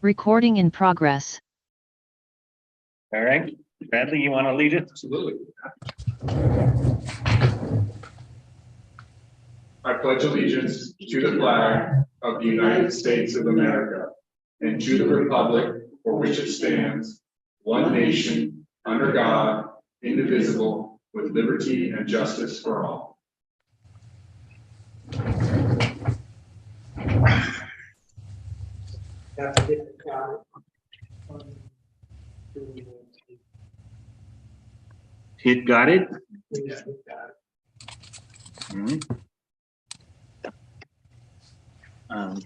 Recording in progress. All right, Bradley, you want to lead it? Absolutely. I pledge allegiance to the flag of the United States of America and to the republic for which it stands, one nation, under God, indivisible, with liberty and justice for all. Hit got it? Do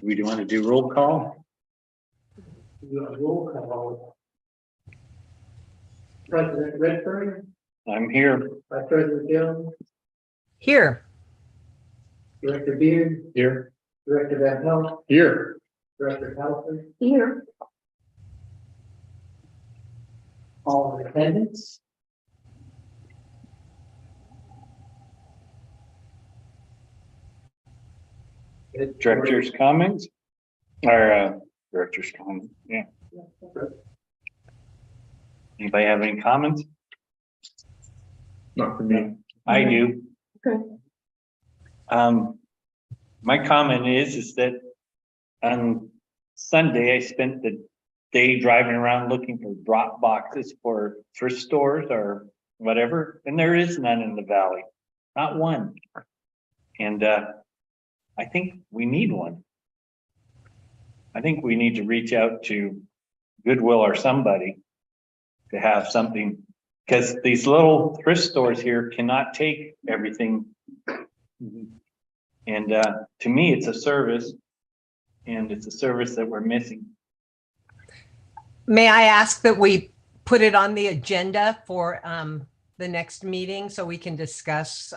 we want to do roll call? Roll call. President Redfern, I'm here. Vice President Jones, Here. Director Beard, Here. Director Van Pelt, Here. Director Halford, Here. all in attendance. Director's comments? Or director's comments, yeah. Anybody have any comments? Not for me. I do. Okay. My comment is that on Sunday, I spent the day driving around looking for drop boxes for thrift stores or whatever, and there is none in the valley, not one. And I think we need one. I think we need to reach out to Goodwill or somebody to have something, because these little thrift stores here cannot take everything. And to me, it's a service, and it's a service that we're missing. May I ask that we put it on the agenda for the next meeting so we can discuss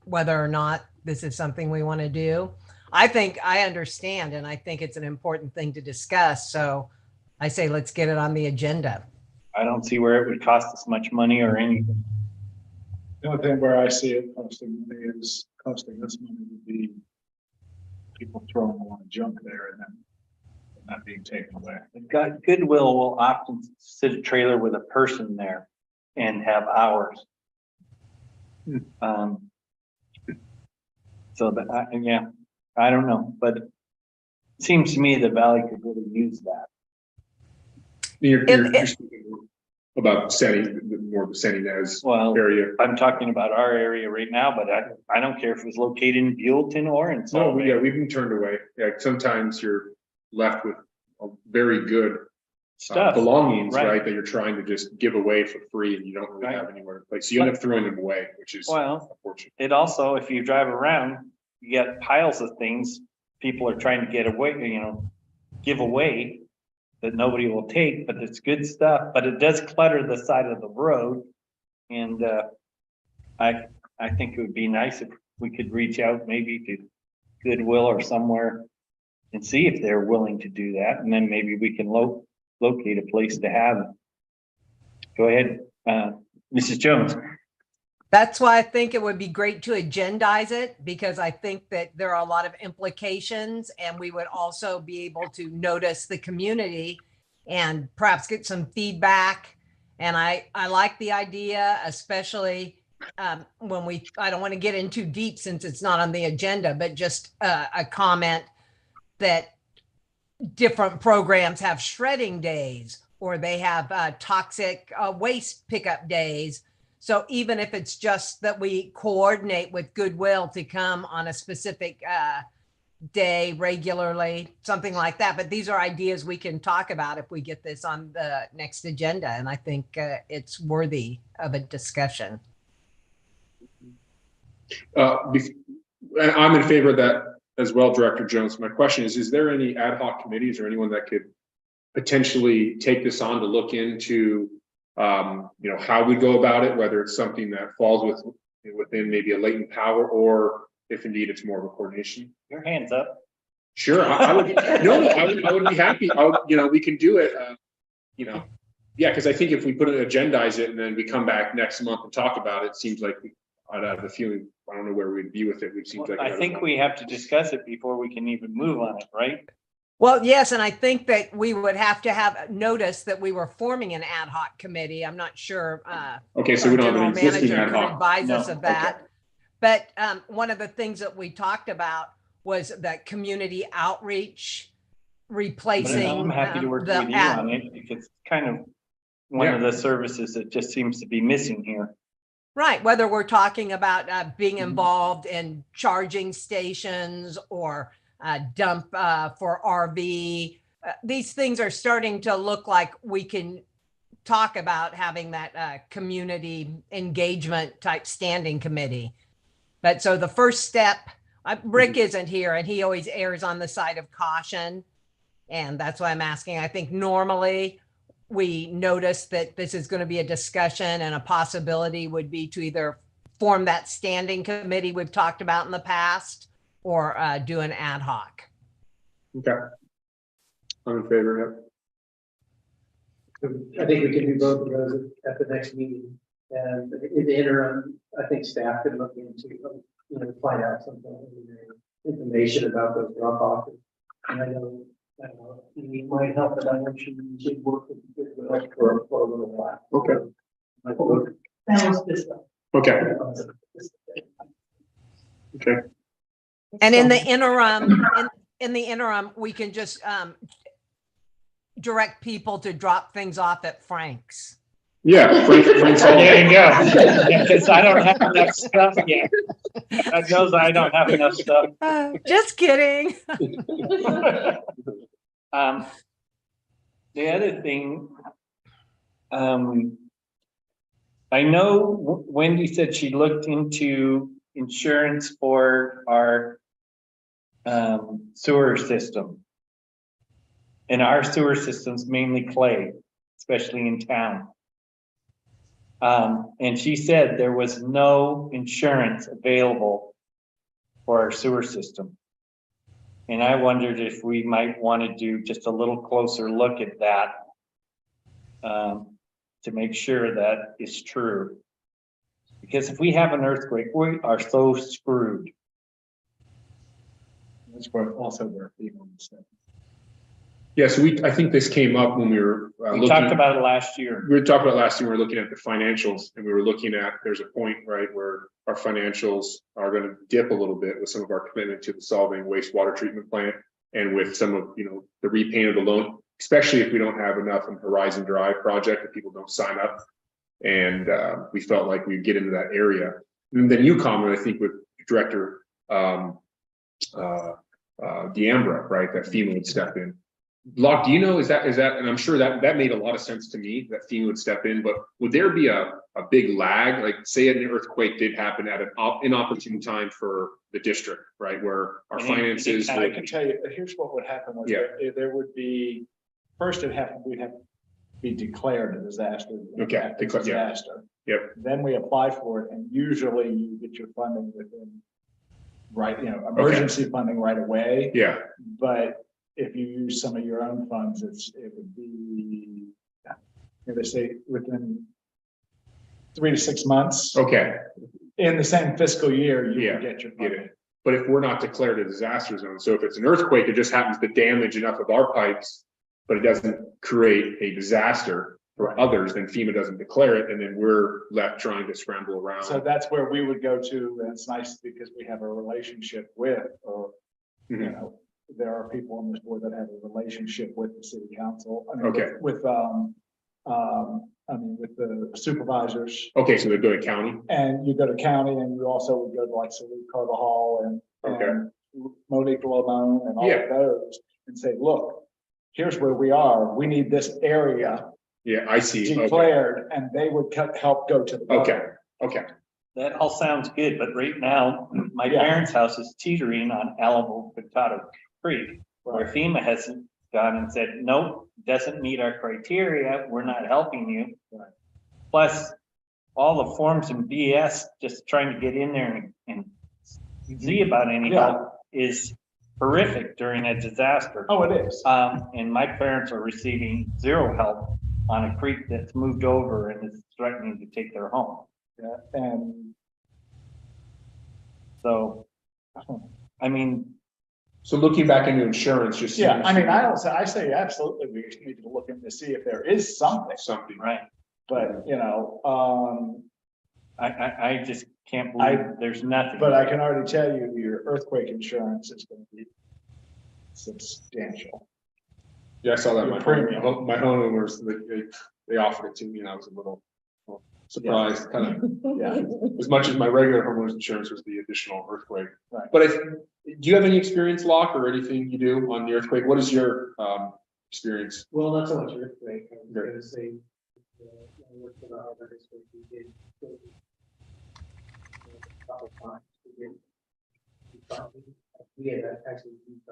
whether or not this is something we want to do? I think I understand, and I think it's an important thing to discuss. So I say, let's get it on the agenda. I don't see where it would cost us much money or anything. The only thing where I see it costing money is costing us money would be people throwing a lot of junk there and then not being taken away. Goodwill will often sit a trailer with a person there and have hours. So that, yeah, I don't know, but it seems to me the valley could really use that. You're speaking about more the San Ynez area. I'm talking about our area right now, but I don't care if it was located in Buellton or in Salt Lake. Yeah, we've been turned away. Yeah, sometimes you're left with a very good Stuff, belongings, right, that you're trying to just give away for free, and you don't really have anywhere to place. So you end up throwing them away, which is unfortunate. It also, if you drive around, you get piles of things people are trying to get away, give away that nobody will take, but it's good stuff. But it does clutter the side of the road, and I think it would be nice if we could reach out maybe to Goodwill or somewhere and see if they're willing to do that, and then maybe we can locate a place to have it. Go ahead, Mrs. Jones. That's why I think it would be great to agendize it, because I think that there are a lot of implications, and we would also be able to notice the community and perhaps get some feedback. And I like the idea, especially when I don't want to get in too deep since it's not on the agenda, but just a comment that different programs have shredding days, or they have toxic waste pickup days. So even if it's just that we coordinate with Goodwill to come on a specific day regularly, something like that. But these are ideas we can talk about if we get this on the next agenda. And I think it's worthy of a discussion. I'm in favor of that as well, Director Jones. My question is there any ad hoc committees or anyone that could potentially take this on to look into how we go about it, whether it's something that falls within maybe a latent power, or if indeed it's more of a coordination? Your hands up. Sure, I would. No, I would be happy. We can do it. Yeah, because I think if we agendize it and then we come back next month and talk about it, seems like I'd have the feeling, I don't know where we'd be with it, it seems like. I think we have to discuss it before we can even move on it, right? Well, yes, and I think that we would have to have notice that we were forming an ad hoc committee. I'm not sure. Okay, so we don't have an General existing manager ad could hoc. advise us No, of that. But one of the things that we talked about was that community outreach But replacing I'm happy to work the with you ad- on it because it's kind of one of the services that just seems to be missing here. Right, whether we're talking about being Mm-hmm. involved in charging stations or dump for RV. These things are starting to look like we can talk about having that community engagement type standing committee. But so the first step, Rick isn't here and he always errs on the side of caution. And that's why I'm asking. I think normally we notice that this is going to be a discussion, and a possibility would be to either form that standing committee we've talked about in the past or do an ad hoc. Okay. I'm in favor of I think we can do both of those at the next meeting. And in the interim, I think staff could look into, find out some information about those drop offs. And I know it might help, but I know she should work with us for a little while. Okay. Balance this stuff. Okay, okay. And in the interim, in the interim, we can just direct people to drop things off at Frank's. Yeah. Frank's all- There you go. Because I don't have enough stuff yet. That knows I don't have enough stuff. Just kidding. The other thing, I know Wendy said she looked into insurance for our sewer system. And our sewer system's mainly clay, especially in town. And she said there was no insurance available for our sewer system. And I wondered if we might want to do just a little closer look at that to make sure that is true. Because if we have an earthquake, we are so screwed. That's where also where people stuff. Yeah, so I think this came up when we were We talked about it last year. we were talking about last year, we were looking at the financials, and we were looking at, there's a point, right, where our financials are going to dip a little bit with some of our commitment to the solving wastewater treatment plant and with some of, the repayment of the loan, especially if we don't have enough in Horizon Drive project, if people don't sign up. And we felt like we'd get into that area. And then you commented, I think, with Director D'Ambra, right, that FEMA would step in. Locke, do you know, is that, and I'm sure that made a lot of sense to me, that FEMA would step in, but would there be a big lag? Like, say an earthquake did happen at an inopportune time for the district, right, where our finances. I can tell you, here's what would happen. Was there would be, first we'd have to be declared a disaster. Okay, Disaster. Yep. Then we apply for it, and usually you get your funding within, right, emergency funding right away. Yeah. But if you use some of your own funds, it would be, they say within 3 to 6 months. Okay. In the same fiscal year, you Yeah, can get your get funding. it. But if we're not declared a disaster zone, so if it's an earthquake, it just happens to damage enough of our pipes, but it doesn't create a disaster for others, then FEMA doesn't declare it, and then we're left trying to scramble around. So that's where we would go to, and it's nice because we have a relationship with, or, there are people on this board that have a relationship with the city council. I mean, Okay. with the supervisors. Okay, so they go to county. And you go to county, and you also would go to like Salute Carvajal and Monique Lamone and all of those, and say, look, here's where we are. We need this area Yeah, I see. declared, and they would help go to the governor. Okay. That all sounds good, but right now, my parents' house is teetering on Alamo Potato Creek, where FEMA hasn't gone and said, nope, doesn't meet our criteria, we're not helping you. Right. Plus, all the forms and BS, just trying to get in there and see about any help is horrific during a disaster. Oh, it is. And my parents are receiving zero help on a creek that's moved over and is threatening to take their home. Yeah, and So, I mean, So looking back into insurance, just. Yeah, seems I mean, to I say absolutely, we need to look into see if there is something, be something. right, but I just can't believe there's nothing. but I can already tell you, your earthquake insurance is gonna be substantial. Yeah, I saw that. Your My premium. my homeowners, they offered it to me and I was a little surprised, kind of, Yeah, as much as my regular homeowners insurance was the additional earthquake. Right. But do you have any experience, Locke, or anything you do on the earthquake? What is your experience? Well, not so much earthquake, I was Great. gonna say, I worked for the harbor district, we did. A couple times, we had actually used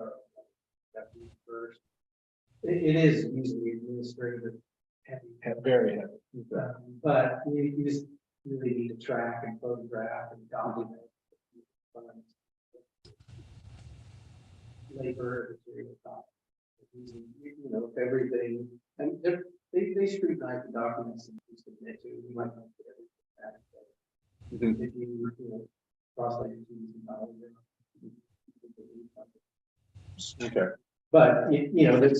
that first. It is usually administrative heavy. very heavy. But you just really need to track and photograph and document. Labor, material cost. You know, if everything, and they scrutinize the documents and you submit to, you might not get everything back. But Mhm. if you know, cross like T's and I's, Okay. but you know, there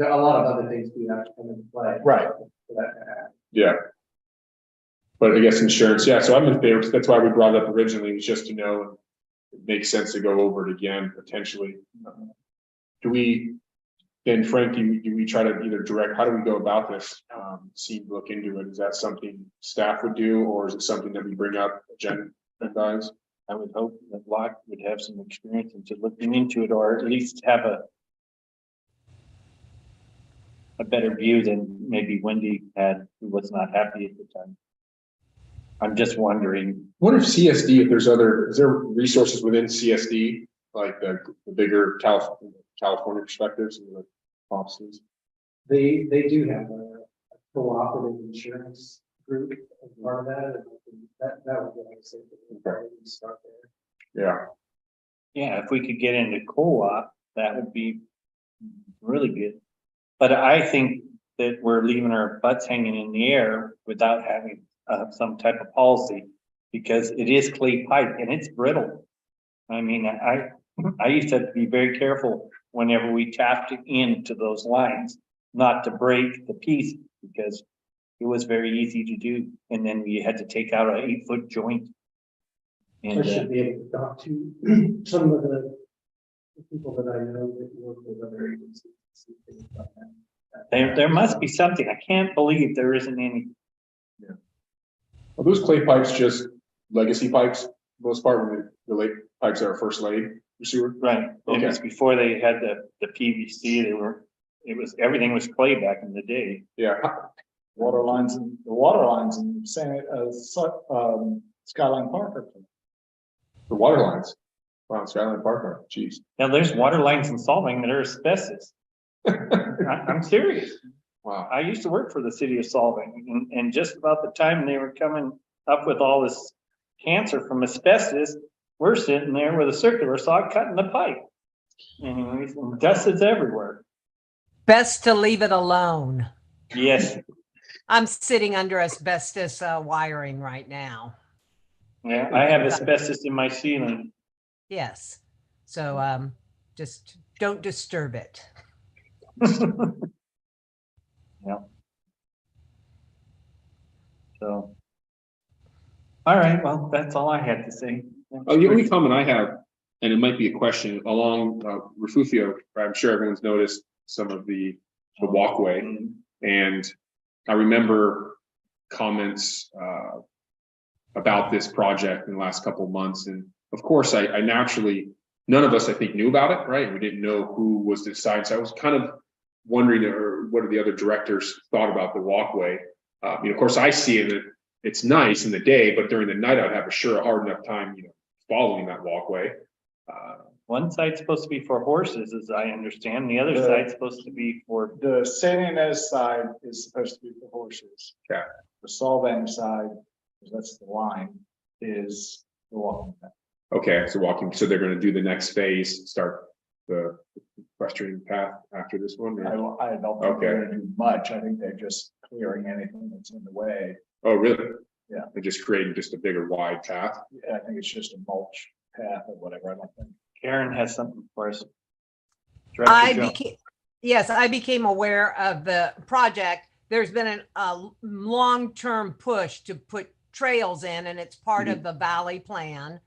are a lot of other things we have to come into play. Right. For that to happen. Yeah. But I guess insurance, yeah, so I'm in favor, that's why we brought it up originally, was just to know, it makes sense to go over it again, potentially. Do we, then Frank, do we try to either direct, how do we go about this? Look into it, is that something staff would do, or is it something that we bring up, agenda guys? I would hope that Locke would have some experience into looking into it, or at least have a better view than maybe Wendy had, who was not happy at the time. I'm just wondering. What if CSD, if there's is there resources within CSD, like the bigger California perspectives and the offices? They do have a cooperative insurance group as part of that, and that would be, like I said, probably start there. Yeah. Yeah, if we could get into co-op, that would be really good. But I think that we're leaving our butts hanging in the air without having some type of policy, because it is clay pipe and it's brittle. I mean, I used to have to be very careful whenever we tapped into those lines, not to break the piece, because it was very easy to do. And then we had to take out an 8-foot joint. I And should be able to talk to some of the people that I know that work with other agencies. See things like that. there must be something. I can't believe there isn't any. Are those clay pipes just legacy pipes, for the most part, when the lake pipes that are first laid, your sewer? Right. It was before they had the PVC. Everything was clay back in the day. Yeah. The water lines in Skyline Park. The water lines. Wow, Skyline Park, geez. Now there's water lines in Solving that are asbestos. I'm serious. Wow. I used to work for the city of Solving, and just about the time they were coming up with all this cancer from asbestos, we're sitting there with a circular saw cutting the pipe. Anyways, and dust is everywhere. Best to leave it alone. Yes. I'm sitting under asbestos wiring right now. Yeah, I have asbestos in my ceiling. Yes. So just don't disturb it. Yeah. So. All right, well, that's all I had to say. Oh, the only comment I have, and it might be a question along Refugio, I'm sure everyone's noticed some of the walkway. Mhm. And I remember comments about this project in the last couple of months. And of course, I naturally, none of us, I think, knew about it, right? We didn't know who was to decide. So I was kind of wondering, or what are the other directors thought about the walkway? Of course, I see it, it's nice in the day, but during the night, I'd have a hard enough time, following that walkway. One side's supposed to be for horses, as I understand. The other side's supposed to be for. The San Ynez side is supposed to be for horses. Okay. The Solvang side, because that's the line, is the walking path. Okay, so they're going to do the next phase, start the equestrian path after this one? Or? I don't think they're going to do much. I think they're just clearing anything that's in the way. Oh, really? Yeah. They're just creating just a bigger wide path. Yeah, I think it's just a mulch path or whatever, I don't think. Karen has something for us. I Director Jones. became, yes, I became aware of the project. There's been a long-term push to put trails in, and it's part of the Valley Plan.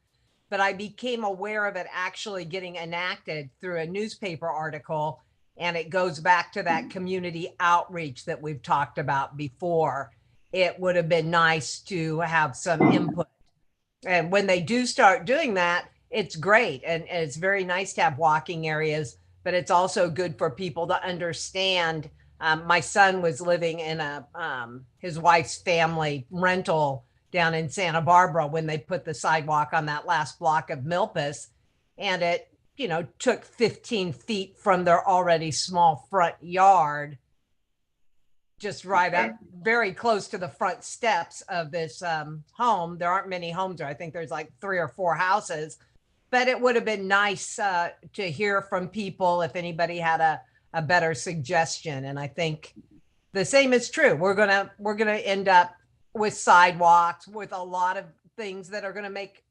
But I became aware of it actually getting enacted through a newspaper article. And it goes back to that community outreach that we've talked about before. It would have been nice to have some input. And when they do start doing that, it's great. And it's very nice to have walking areas, but it's also good for people to understand. My son was living in his wife's family rental down in Santa Barbara when they put the sidewalk on that last block of Milpas, and it, took 15 feet from their already small front yard, just right up very close to the front steps of this home. There aren't many homes there. I think there's like 3 or 4 houses, but it would have been nice to hear from people if anybody had a better suggestion. And I think the same is true. We're gonna end up with sidewalks, with a lot of things that are going to make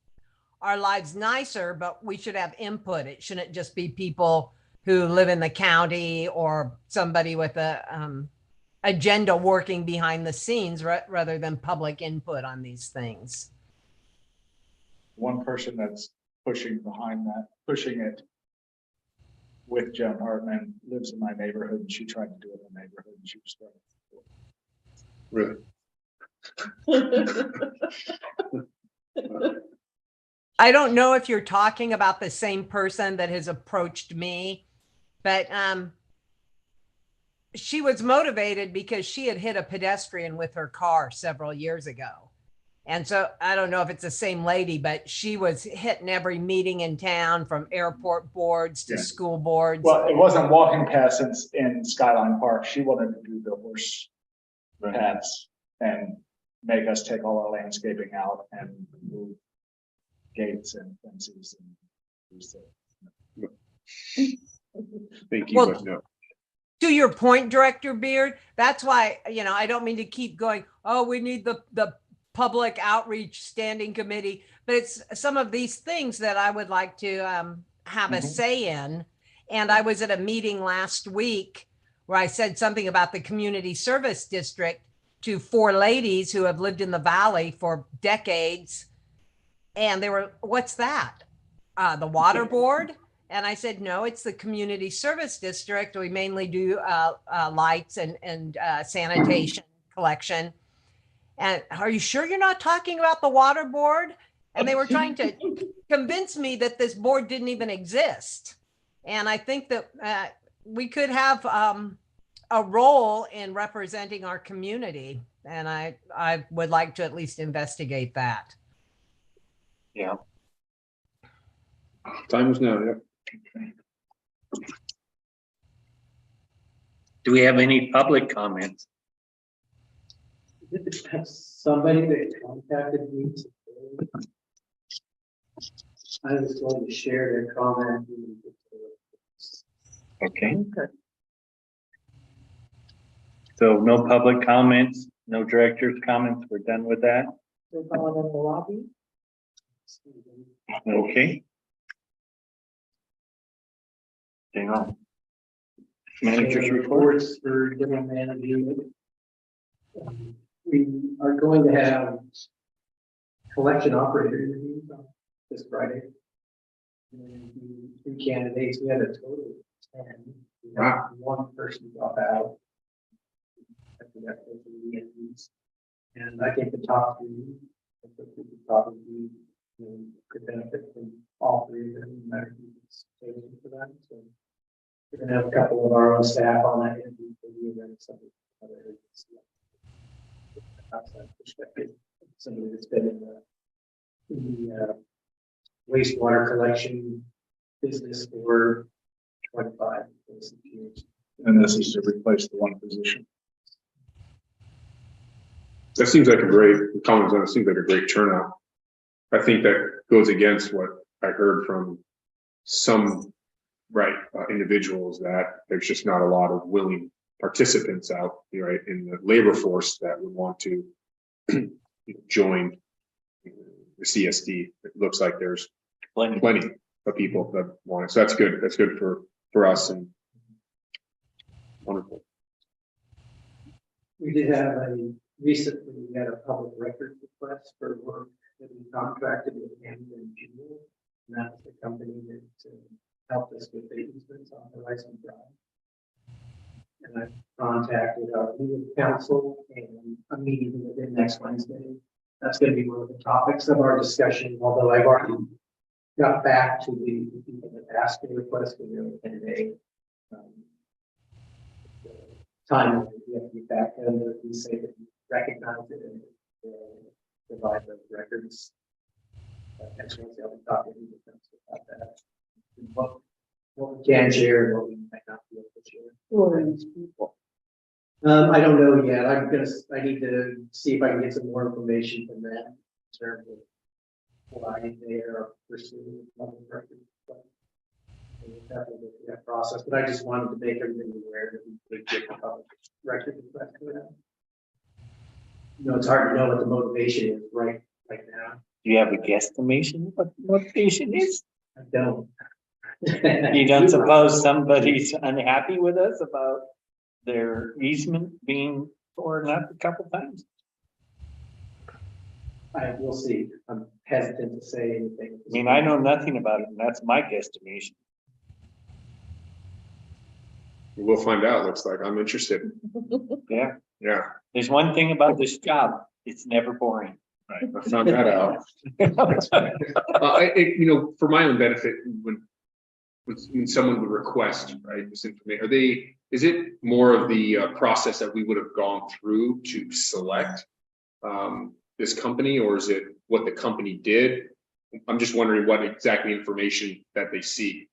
our lives nicer, but we should have input. It shouldn't just be people who live in the county or somebody with a agenda working behind the scenes rather than public input on these things. One person that's pushing it with Joan Hartman lives in my neighborhood, and she tried to do it in the neighborhood, and she was thrown. Really? I don't know if you're talking about the same person that has approached me, but she was motivated because she had hit a pedestrian with her car several years ago. And so I don't know if it's the same lady, but she was hitting every meeting in town, from airport boards to school boards. Well, it wasn't walking paths in Skyline Park. She wanted to do the horse paths and make us take all our landscaping out and move gates and fences and Thank you, Well, but no. to your point, Director Beard, that's why, I don't mean to keep going, oh, we need the public outreach standing committee, but it's some of these things that I would like to have a say in. And I was at a meeting last week where I said something about the community service district to 4 ladies who have lived in the Valley for decades. And they were, what's that? The water board? And I said, no, it's the community service district. We mainly do lights and sanitation collection. And are you sure you're not talking about the water board? And they were trying to convince me that this board didn't even exist. And I think that we could have a role in representing our community. And I would like to at least investigate that. Yeah. Time is now, yeah. Do we have any public comments? Somebody that contacted me today. I was going to share their comment. Okay. So no public comments, no director's comments. We're done with that. They're calling in the lobby. Okay. Hang on. Managers report. Reports for general manager. We are going to have collection operator interviews on this Friday. And the 3 candidates, we had a total of 10. We had one person drop out. After that, those are the interviews. And I think the top 3, I think we could probably, could benefit from all 3 of them, no matter who's taken for that. So we're gonna have a couple of our own staff on that interview for you, and some other outside perspective, somebody that's been in the wastewater collection business for 25 years. and this is to replace the one position. That seems like a great, it seems like a great turnout. I think that goes against what I heard from some individuals, that there's just not a lot of willing participants out, right, in the labor force that would want to join the CSD. It looks like there's plenty of people that want it. So that's good. That's good for us and wonderful. We did have recently we had a public records request for work that we contracted with Camden Jewel. And that's the company that helped us with the easements on the Rice Drive. And I contacted our legal counsel, and I'm meeting with them next Wednesday. That's going to be one of the topics of our discussion, although I've already got back to the people that asked the request for nearly 10 days. Time we have to get back to them, that we say that we recognize it and provide the records. Next Wednesday, I'll be talking to the council about that. What we can share and what we might not be able to share. Who are these people? I don't know yet. I need to see if I can get some more information from them in terms of why they are pursuing public records. And we'll have to go through that process, but I just wanted to make everybody aware that we did get the public record request for that. You know, it's hard to know what the motivation is right now. Do you have a guesstimation what the motivation is? I don't. You don't suppose somebody's unhappy with us about their easement being torn up a couple times? I will see. I'm hesitant to say anything. I mean, I know nothing about it, and that's my guesstimation. We'll find out. Looks like I'm interested. Yeah. Yeah, There's one thing about this job, it's never boring. right. I found that out. You know, for my own benefit, when someone would request, right, this information, is it more of the process that we would have gone through to select this company, or is it what the company did? I'm just wondering what exactly information that they see.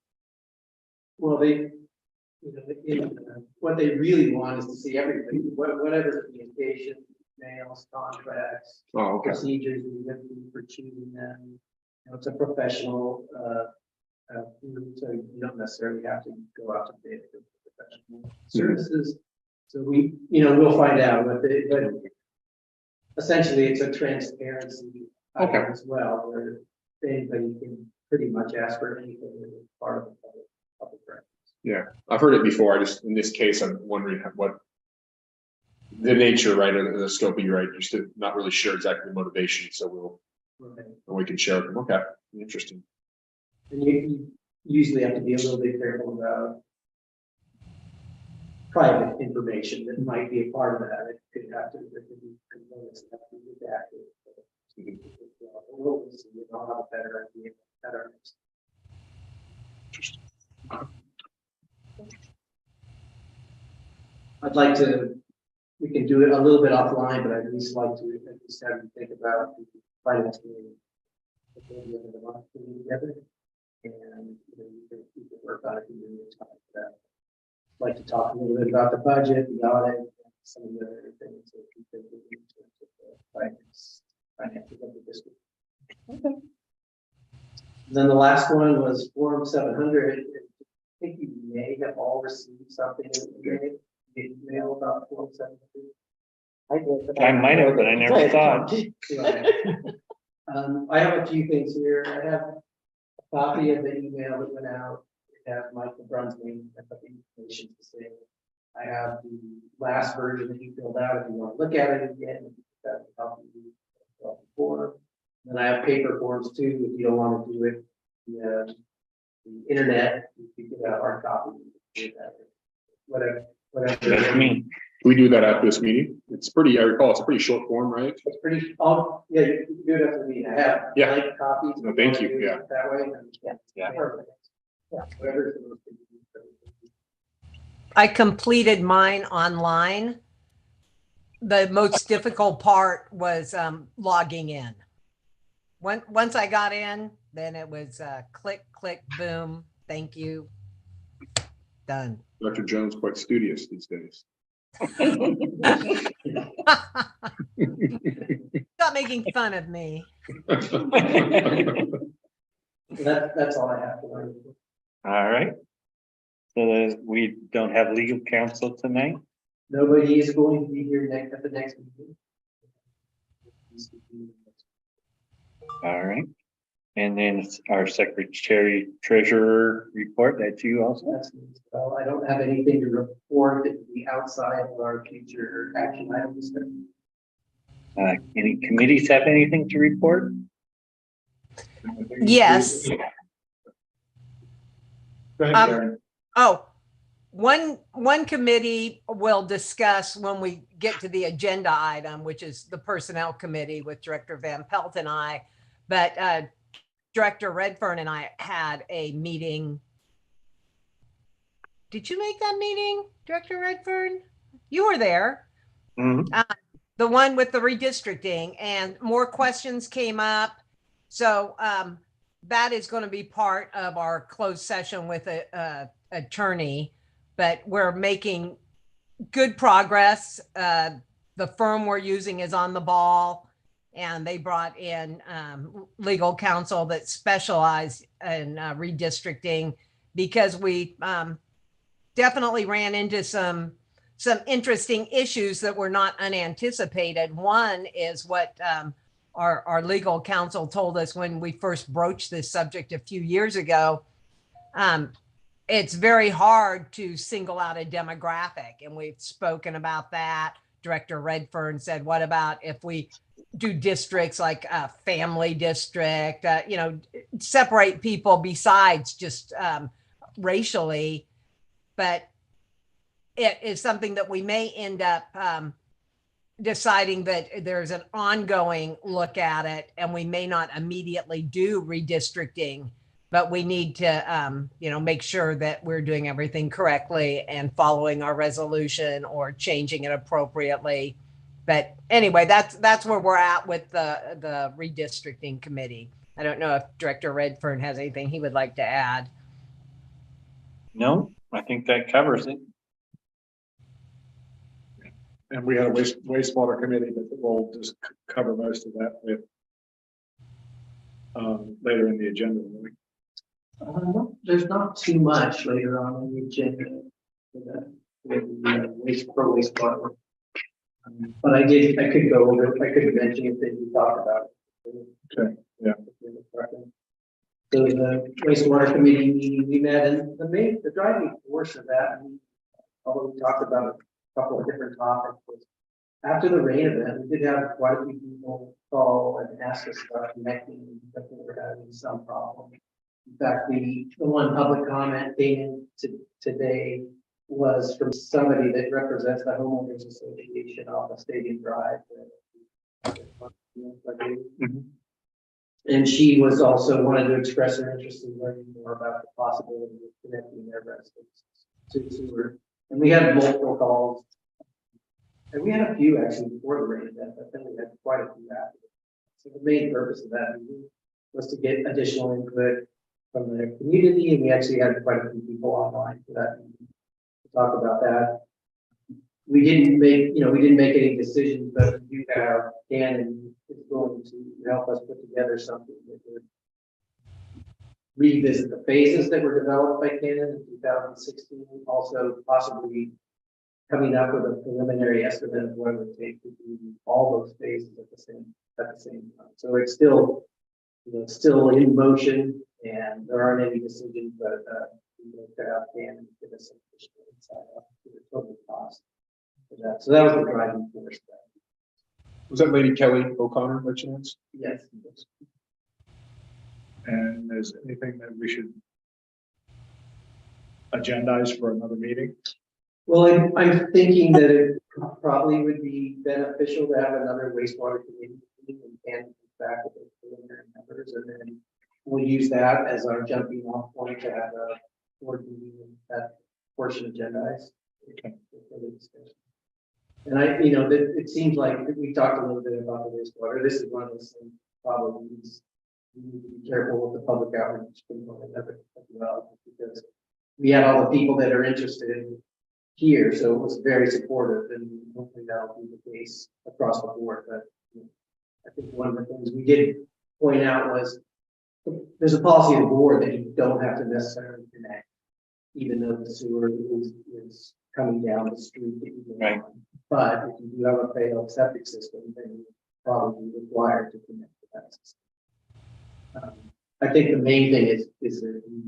Well, what they really want is to see everything, whatever communication, mails, contracts, Oh, okay. procedures we went through for choosing them. You know, it's a professional, so you don't necessarily have to go out to bid for professional services. So we'll find out but essentially it's a transparency Okay. as well, where anybody can pretty much ask for anything that is part of the public record. Yeah, I've heard it before. In this case, I'm wondering what the nature, right, or the scope of your right, just not really sure exactly the motivation. So we can share with them. Okay, interesting. And you usually have to be a little bit careful about private information that might be a part of that. It could have to, there could be components that have to be redacted. We'll see. I'll have a better idea at our next. I'd like to, we can do it a little bit offline, but I'd at least like to at least have you think about the finance committee. Maybe the end of the month together. And you can work on it in your time for that. I'd like to talk a little bit about the budget, the audit, and some of the other things that we think we need to finances of the district. Okay. Then the last one was Form 700. I think you may have all received something in the email about Form 700. I might have, but I never thought. I have a few things here. I have a copy of the email that went out. It has Michael Brunn's name and the information to say. I have the last version that you filled out. If you want to look at it again, that will help you before. Then I have paper forms too. If you don't want to do it the internet, you can get a hard copy. Whatever. That's me. Can we do that after this meeting? It's pretty, I recall, it's a pretty short form, right? It's pretty, yeah, you can do it after the meeting. I have blank copies. No, thank you, yeah. That way. Then, Yeah. Perfect. Yeah. Whatever is the most convenient. I completed mine online. The most difficult part was logging in. Once I got in, then it was click, click, boom. Thank you. Done. Dr. Jones quite studious these days. Stop making fun of me. That's all I have to learn. All right. So we don't have legal counsel tonight. Nobody is going to be here at the next meeting. All right. And then it's our secretary treasurer report, that's you also. That's, well, I don't have anything to report that would be outside of our future action items. Any committees have anything to report? Yes. Go ahead, Um, Karen. Oh, one committee will discuss when we get to the agenda item, which is the personnel committee with Director Van Pelt and I. But Director Redfern and I had a meeting. Did you make that meeting, Director Redfern? You were there. Mhm. The one with the redistricting, and more questions came up. So that is going to be part of our closed session with a attorney, but we're making good progress. The firm we're using is on the ball, and they brought in legal counsel that specialize in redistricting, because we definitely ran into some interesting issues that were not unanticipated. One is what our legal counsel told us when we first broached this subject a few years ago. It's very hard to single out a demographic, and we've spoken about that. Director Redfern said, what about if we do districts like a family district, separate people besides just racially? But it is something that we may end up deciding that there's an ongoing look at it, and we may not immediately do redistricting, but we need to, make sure that we're doing everything correctly and following our resolution or changing it appropriately. But anyway, that's where we're at with the redistricting committee. I don't know if Director Redfern has anything he would like to add. No, I think that covers it. And we had a wastewater committee, but we'll just cover most of that with later in the agenda. There's not too much later on in the agenda for that, with the wastewater. But I could go over it. I could mention it that you talked about it. Okay, yeah. So the wastewater committee meeting we met, and the driving force of that, although we talked about a couple of different topics, was after the rain event, we did have quite a few people call and ask us about connecting, but they were having some problem. In fact, the one public comment came in today was from somebody that represents the homeowners association off of Stadium Drive. And she was also wanted to express her interest in learning more about the possibility of connecting their residents to sewer. And we had multiple calls. And we had a few actually before the rain event, but then we had quite a few after. So the main purpose of that meeting was to get additional input from the community, and we actually had quite a few people online for that meeting to talk about that. We didn't make any decisions, but we do have Cannon is going to help us put together something that would revisit the phases that were developed by Cannon in 2016, also possibly coming up with a preliminary estimate of what it would take to do all those phases at the same time. So it's still, still in motion, and there aren't any decisions, but we look to have Cannon give us some additional insight up to the total cost for that. So that was the driving force. Was that Lady Kelly O'Connor by chance? Yes. And is anything that we should agendize for another meeting? Well, I'm thinking that it probably would be beneficial to have another wastewater committee meeting and can back with the preliminary numbers, and then we'll use that as our jumping off point to have a board meeting and that portion agendized. Okay. And it seems like we talked a little bit about the wastewater. This is one of those things probably we need to be careful with the public outreach component of it as well, because we had all the people that are interested here, so it was very supportive, and hopefully that'll be the case across the board. But I think one of the things we did point out was there's a policy of the board that you don't have to necessarily connect, even though the sewer is coming down the street that you go Right. on. But if you do have a failed septic system, then you're probably required to connect to that system. I think the main thing is that we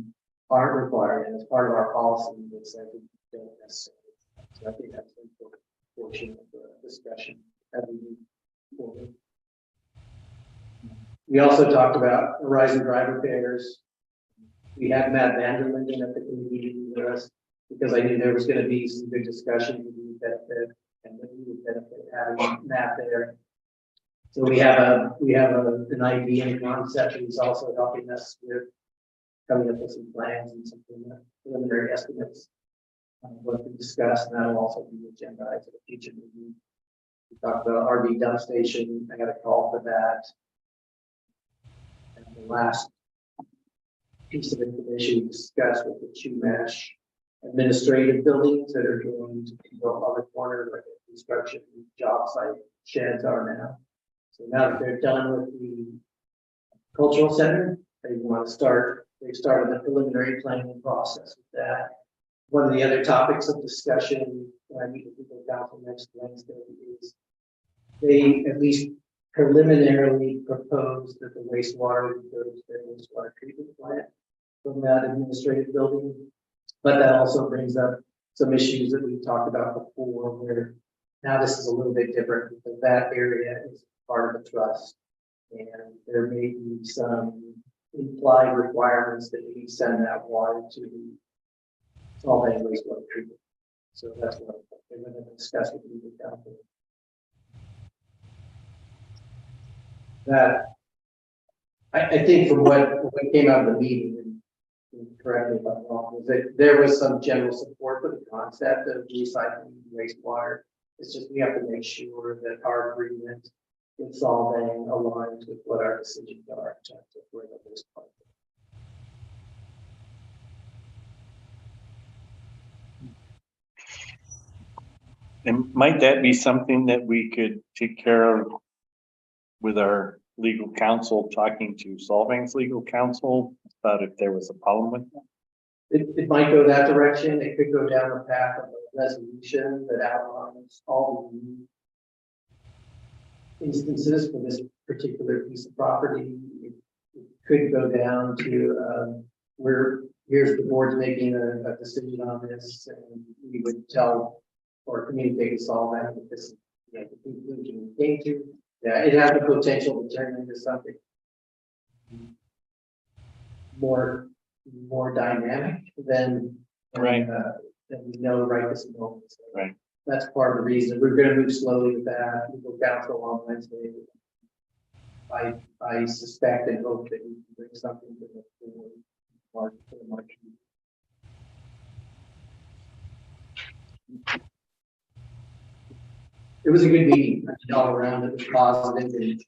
aren't required, and as part of our policy, that says we don't necessarily. So I think that's an important portion of the discussion as we move forward. We also talked about Horizon Drive repairs. We had Matt Vanderlinden at the committee meeting with us because I knew there was going to be some good discussion with the benefit and that we would benefit having Matt there. So we have an idea and concept. He's also helping us with coming up with some plans and some preliminary estimates on what we discussed, and that'll also be agendized at a future meeting. We talked about RV dump station. I got a call for that. And the last piece of information we discussed with the Chumash administrative buildings that are going to be built on the corner, like a construction job site sheds are now. So now that they're done with the cultural center, they want to start, they've started the preliminary planning process with that. One of the other topics of discussion when I meet with people council next Wednesday is they at least preliminarily proposed that the wastewater would go to their wastewater treatment plant from that administrative building. But that also brings up some issues that we've talked about before, where now this is a little bit different because that area is part of the trust. And there may be some implied requirements that we send that water to the solvent wastewater treatment. So that's what they're going to discuss with you down there. That I think from what came out of the meeting, and correct me if I'm wrong, was that there was some general support for the concept of recycling wastewater. It's just we have to make sure that our agreement in solving aligns with what our decisions are in terms of where the wastewater. And might that be something that we could take care of with our legal counsel, talking to Solvang's legal counsel about if there was a problem with that? It might go that direction. It could go down the path of a resolution that outlines all the instances for this particular piece of property. It could go down to where here's the board's making a decision on this, and we would tell or communicate with Solvang that this is the conclusion we came to. Yeah, it has the potential to turn into something more dynamic than Right. than we know right this moment. So Right. that's part of the reason we're going to move slowly with that. Legal counsel on Wednesday. I suspect and hope that we can bring something to the March. It was a good meeting. I mean, all around it was positive and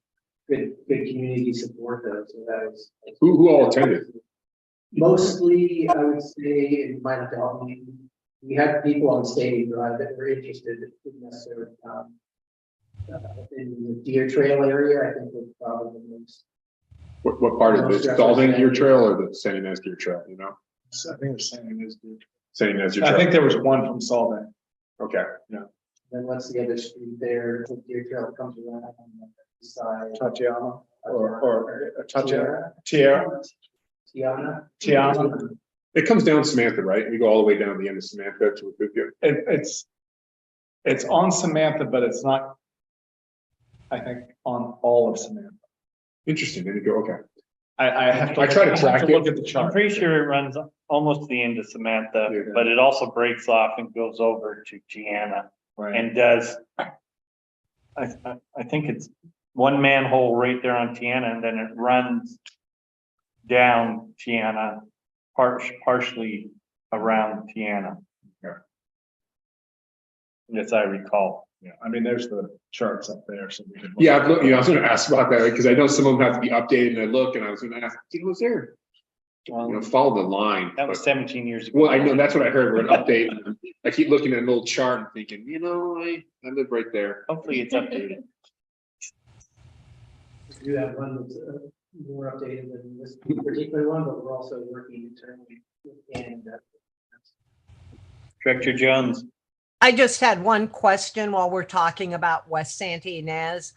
good community support though. So that was Who all attended? mostly, I would say, and you might have to help me. We had people on Stadium Drive that were interested in necessarily in the deer trail area. I think was probably the most. What part of it? Solving Deer Trail or the San Ynez Deer Trail, you know? So I think it's saying it is. San Ynez Deer I Trail. think there was one from Solvang. Okay. Then what's the other street there? The deer trail comes around on the side. Tatiana or Tiara. Tiana. It comes down Samantha, right? We go all the way down to the end of Samantha to Wakukia. It's on Samantha, but it's not, I think, on all of Samantha. Interesting. Then you go, okay. I have to. I try to track look it. at the I'm chart. pretty sure it runs almost the end of Samantha, Yeah. but it also breaks off and goes over to Gianna Right. and does. I think it's one manhole right there on Tiana, and then it runs down Tiana, partially around Tiana. Yeah. Yes, I recall. Yeah, I mean, there's the charts up there, so we can. Yeah, I've looked, I was going to ask about that because I know some of them have to be updated, and I look, and I was going to ask, was there? Follow the line. That was but- 17 years ago. Well, I know that's what I heard. We're an update. And I keep looking at an old chart and thinking, I live right there. Hopefully it's updated. We do have one that's more updated than this particular one, but we're also working internally with Canada. Director Jones. I just had one question while we're talking about West Santa Ynez.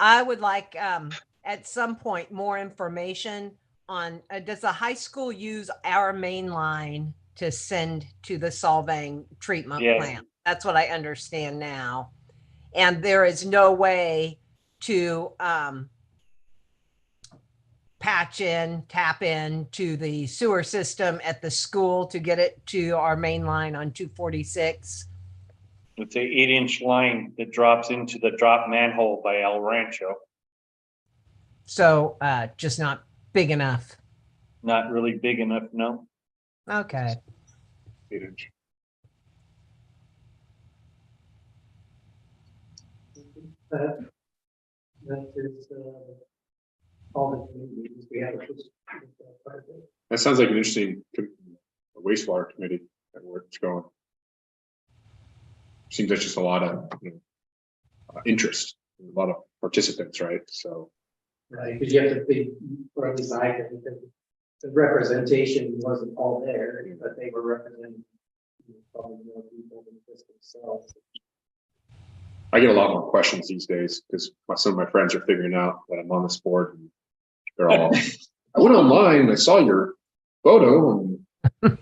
I would like at some point more information does the high school use our main line to send to the Solvang treatment Yes. plant? That's what I understand now. And there is no way to tap in to the sewer system at the school to get it to our main line on 246. It's a 8-inch line that drops into the drop manhole by El Rancho. So just not big enough. Not really big enough, no. Okay. 8-inch. That is, all the communities we have. That sounds like an interesting wastewater committee and where it's going. Seems like just a lot of interest, a lot of participants, right? So, Right, because you have to think, or at least I think that the representation wasn't all there, but they were representing probably more people than just themselves. I get a lot more questions these days because some of my friends are figuring out that I'm on this board. And they're all, I went online and I saw your photo and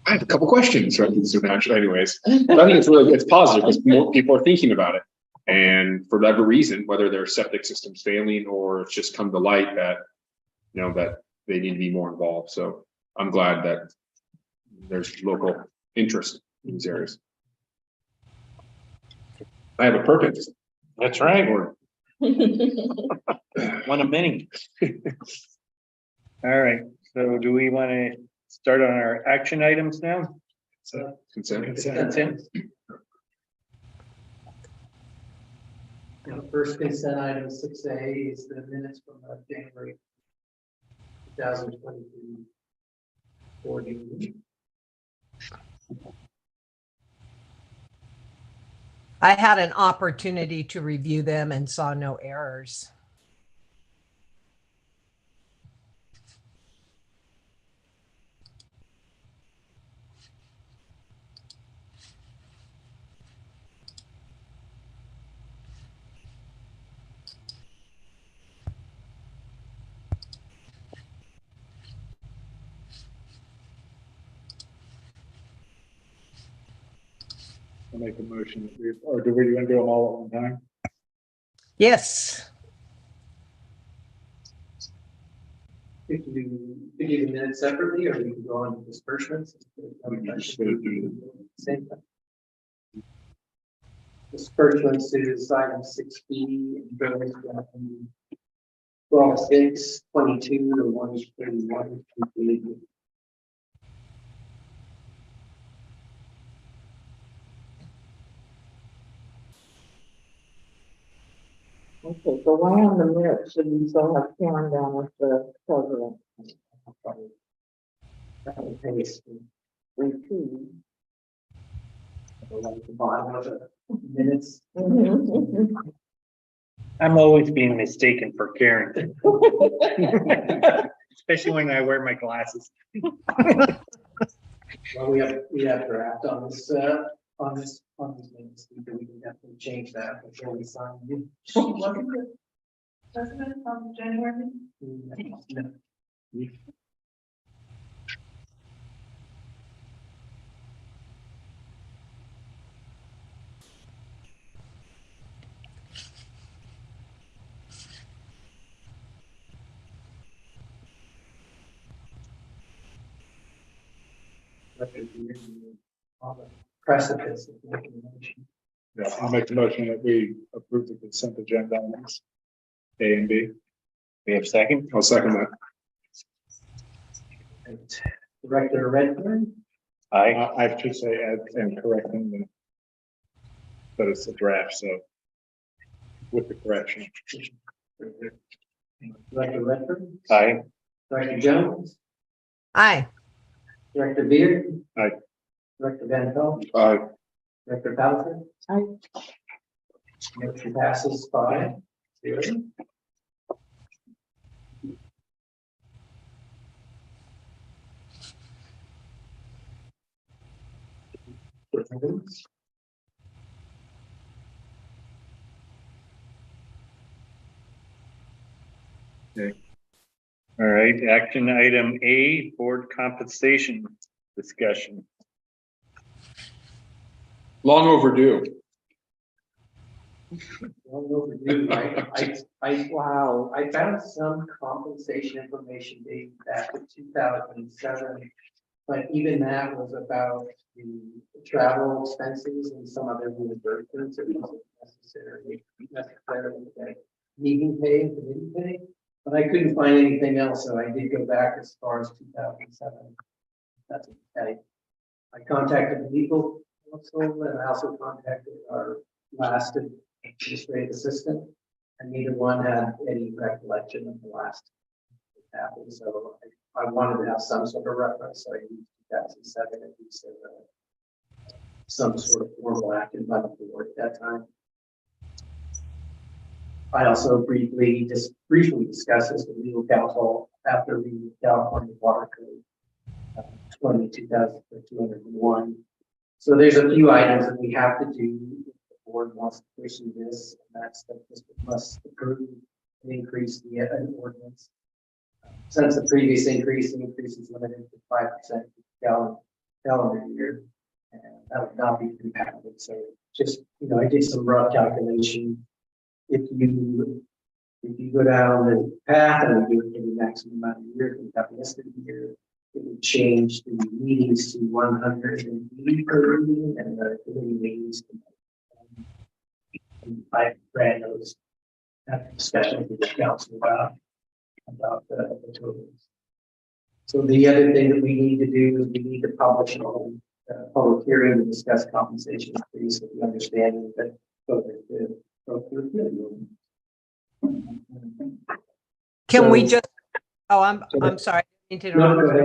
I have a couple questions, right? Anyways, I think it's positive because more people are thinking about it. And for whatever reason, whether their septic system's failing or it's just come to light that, that they need to be more involved. So I'm glad that there's local interest in these areas. I have a purpose. That's right. Or One of many. All right, so do we want to start on our action items now? so consent. Consent. First consent item 6A is the minutes from January 2023 board meeting. I had an opportunity to review them and saw no errors. I'll make a motion, or do we want to do them all at one time? Yes. Could you do the minutes separately, or we can go on to disbursements? Same thing. Disbursements is item 6B, and goes from 12/6/22 to 1/31/23. Okay, so why on the minutes should we still have Karen down with the president? Repeat. Like the bottom of the minutes. I'm always being mistaken for Karen, especially when I wear my glasses. Well, we have draft on this minutes, we can definitely change that before we sign it. Wasn't it from January? No. Precipice. Yeah, I'll make the motion that we approve the consent agenda items A and B. We have a second? I'll second that. Director Redfern, Aye. I should say add and correcting the, but it's a draft, so with the correction. Director Redfern, Aye. Director Jones, Aye. Director Beard. Aye. Director Van Pelt, Aye. Director Palace. Aye. Motion passes 5-0. All right, action item A, board compensation discussion. Long overdue. Long overdue. Wow. I found some compensation information dating back to 2007. But even that was about the travel expenses and some other reimbursements. It wasn't necessarily like needing pay, didn't pay. But I couldn't find anything else, so I did go back as far as 2007. That's okay. I contacted the legal counsel, and I also contacted our last administrative assistant, and neither one had any recollection of the last that happened. So I wanted to have some sort of reference, so I used 2007 at least as some sort of formal action by the board at that time. I also briefly discussed this with legal counsel after the California Water Code 2001. So there's a few items that we have to do if the board wants to pursue this, and that's that this must approve and increase the ordinance. Since the previous increase, the increase is limited to 5% calendar year, and that would not be compatible. So just, I did some rough calculation. If you go down the path and we do it for the maximum amount of years, we have listed here, it would change the meetings to 180 per meeting and the committee meetings to 5 grand. Those have a discussion with the council about the totals. So the other thing that we need to do is we need to publish a public hearing to discuss compensation increase with the understanding that both Can we So- just, oh, I'm sorry. I didn't mean to No, interrupt. go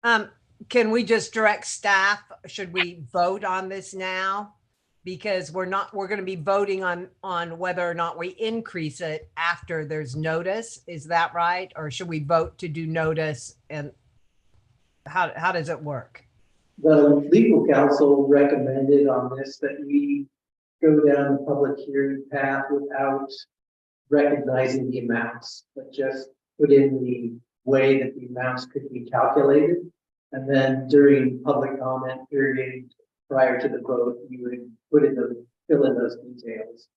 ahead. Can we just direct staff? Should we vote on this now? Because we're going to be voting on whether or not we increase it after there's notice. Is that right? Or should we vote to do notice, and how does it work? The legal counsel recommended on this that we go down the public hearing path without recognizing the amounts, but just put in the way that the amounts could be calculated. And then during public comment period prior to the vote, you would fill in those details.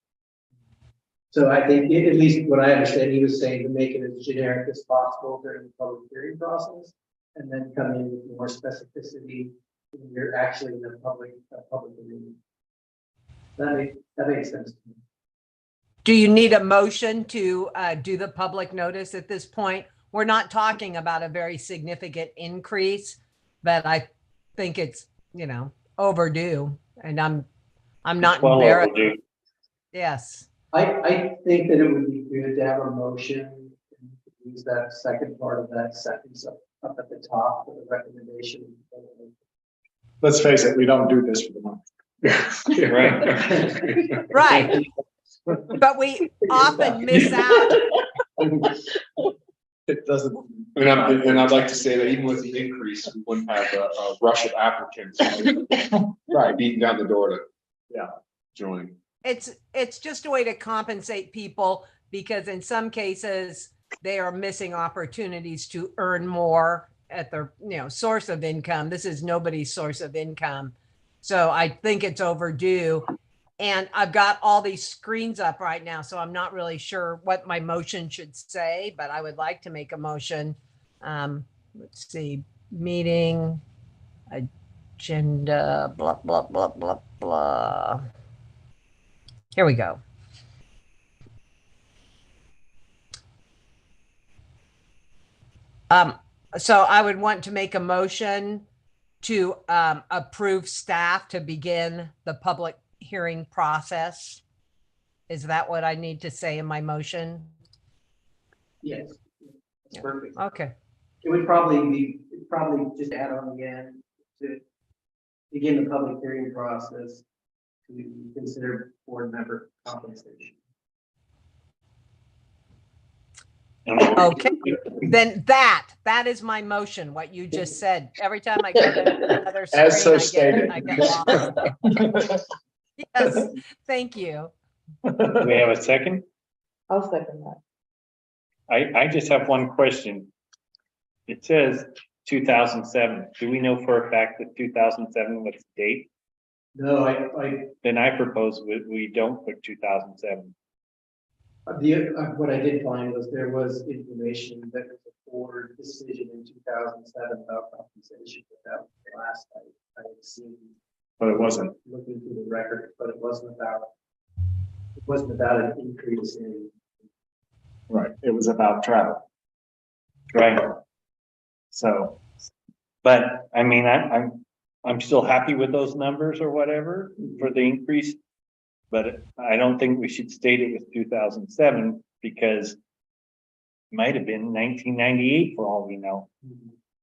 So I think, at least what I understand, he was saying to make it as generic as possible during the public hearing process, and then come in with more specificity when you're actually in the public meeting. That makes sense to me. Do you need a motion to do the public notice at this point? We're not talking about a very significant increase, but I think it's, overdue, and I'm not Well embarrassed. overdue. Yes. I think that it would be good to have a motion and use that second part of that sentence up at the top for the recommendation. Let's face it, we don't do this for the money. Right. Right. But we often miss out. It doesn't. And I'd like to say that even with the increase, we wouldn't have a rush of applicants Right. beating down the door to Yeah. join. It's just a way to compensate people, because in some cases they are missing opportunities to earn more at their source of income. This is nobody's source of income. So I think it's overdue. And I've got all these screens up right now, so I'm not really sure what my motion should say, but I would like to make a motion. Let's see, meeting, agenda, blah, blah, blah, blah, blah. Here we go. So I would want to make a motion to approve staff to begin the public hearing process. Is that what I need to say in my motion? Yes, that's Yeah. perfect. Okay. It would probably just add on the end to begin the public hearing process to consider board member compensation. Okay. Then that is my motion, what you just said. Every time I go to another screen, As so stated. I get lost. Yes, thank you. Do we have a second? I'll second that. I just have one question. It says 2007. Do we know for a fact that 2007 was the date? No, Then I propose we don't put 2007. what I did find was there was information that was a board decision in 2007 about compensation, but that was the last I had seen But it wasn't, looking through the record, but it wasn't about an increase in. right, it was about travel, Right. so. But I mean, I'm still happy with those numbers or whatever for the increase. But I don't think we should state it with 2007 because it might have been 1998 for all we know.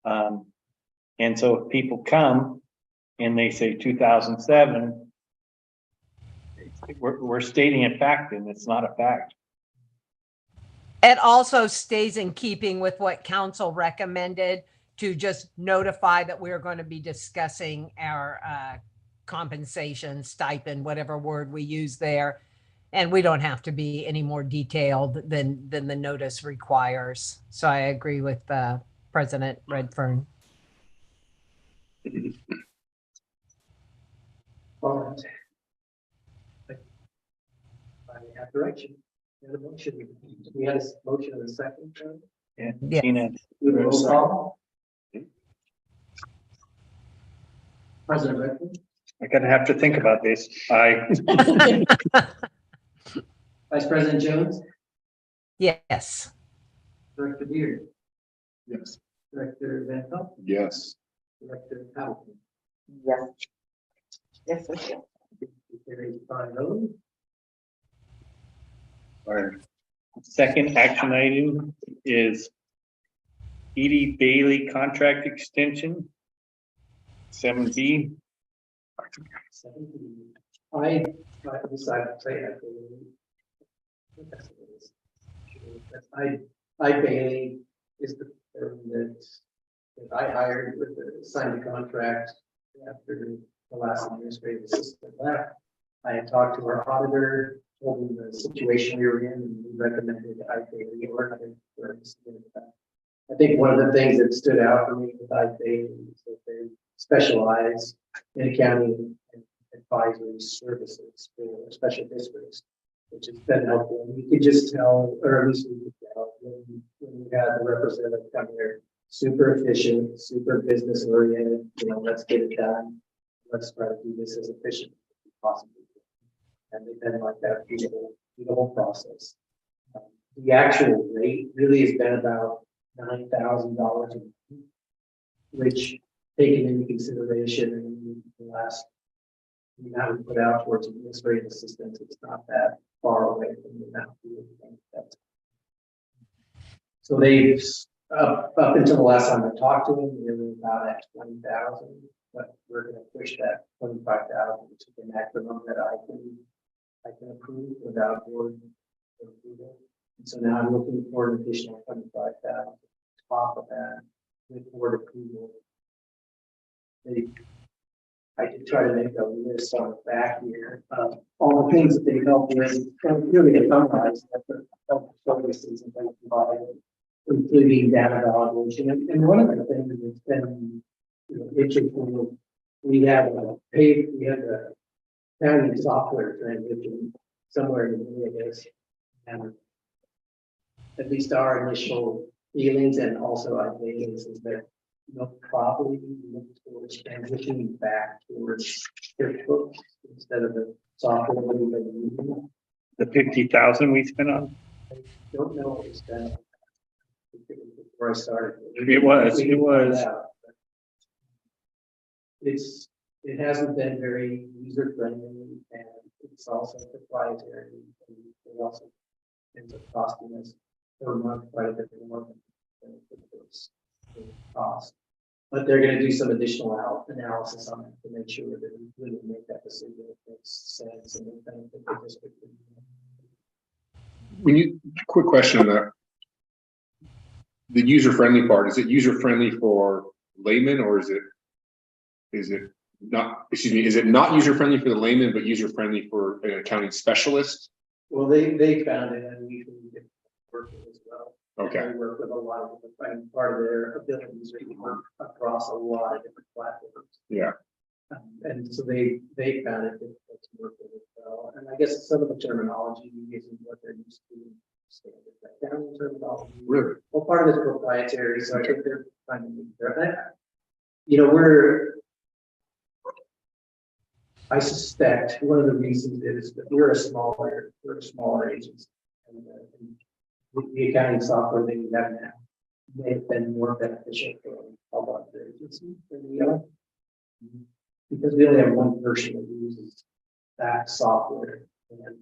And so if people come and they say 2007, we're stating a fact and it's not a fact. It also stays in keeping with what council recommended to just notify that we're going to be discussing our compensation, stipend, whatever word we use there. And we don't have to be any more detailed than the notice requires. So I agree with President Redfern. All right. I have direction. We had a motion. We had a motion in a second. Yeah. Yeah. Tina, Do the roll call. President Redford, I gotta have to think about this. Vice President Jones, Yes. Director Beard, Yes. Director Van Pelt, Yes. Director Hamilton. Yes. Yes, yes, yes. Carries 5-0. Our second action item is Edie Bailey contract extension. 7B. 17. I decided to say that. I Bailey is the firm that I hired with the signed the contract after the last administrative assistant left. I had talked to our auditor, told him the situation we were in, and we recommended I Bailey or another firm. I think one of the things that stood out for me with I Bailey is that they specialize in accounting and advisory services for special districts, which has been helpful. And you could just tell, or at least we could tell, when we had the representative come here, super efficient, super business oriented, let's get it done. Let's try to do this as efficient as possible. And they've been like that through the whole process. The actual rate really has been about $9,000 a month, which, taken into consideration in the last amount we put out towards administrative assistance, it's not that far away from the amount we would think that. So they've up until the last time I talked to them, they were about at 20,000, but we're going to push that 25,000 to the maximum that I can approve without board approval. And so now I'm looking for an additional 25,000 on top of that with board approval. I did try to make a list on the back here of all the things that they help with, and really to summarize the services and things provided, including data validation. And one of the things that's been interesting, we have a county software transition somewhere in the middle of this, and at least our initial feelings and also our feelings is that probably look towards transitioning back towards QuickBooks instead of the software we've been using. The 50,000 we spent on. I don't know what was done before I started. It was. It hasn't been very user friendly, and it's also proprietary. And it also ends up costing us per month quite a bit more than QuickBooks cost. But they're going to do some additional analysis on it to make sure that we really make that decision if it makes sense and we benefit the district. Quick question on that. The user-friendly part, is it user-friendly for laymen or is it not, is it not user-friendly for the layman, but user-friendly for an accounting specialist? Well, they found it and we can get working as well. Okay. They work with a lot of different, and part of their abilities are to work across a lot of different platforms. Yeah. And so they found it difficult to work with as well. And I guess some of the terminology isn't what they're used to. Standard down terminology. Really? Well, part of it's proprietary, so I think they're trying to make that. You know, I suspect one of the reasons is that we're a smaller agency. And the accounting software that we have now may have been more beneficial for a lot of the agencies than we are. Because we only have one person that uses that software. And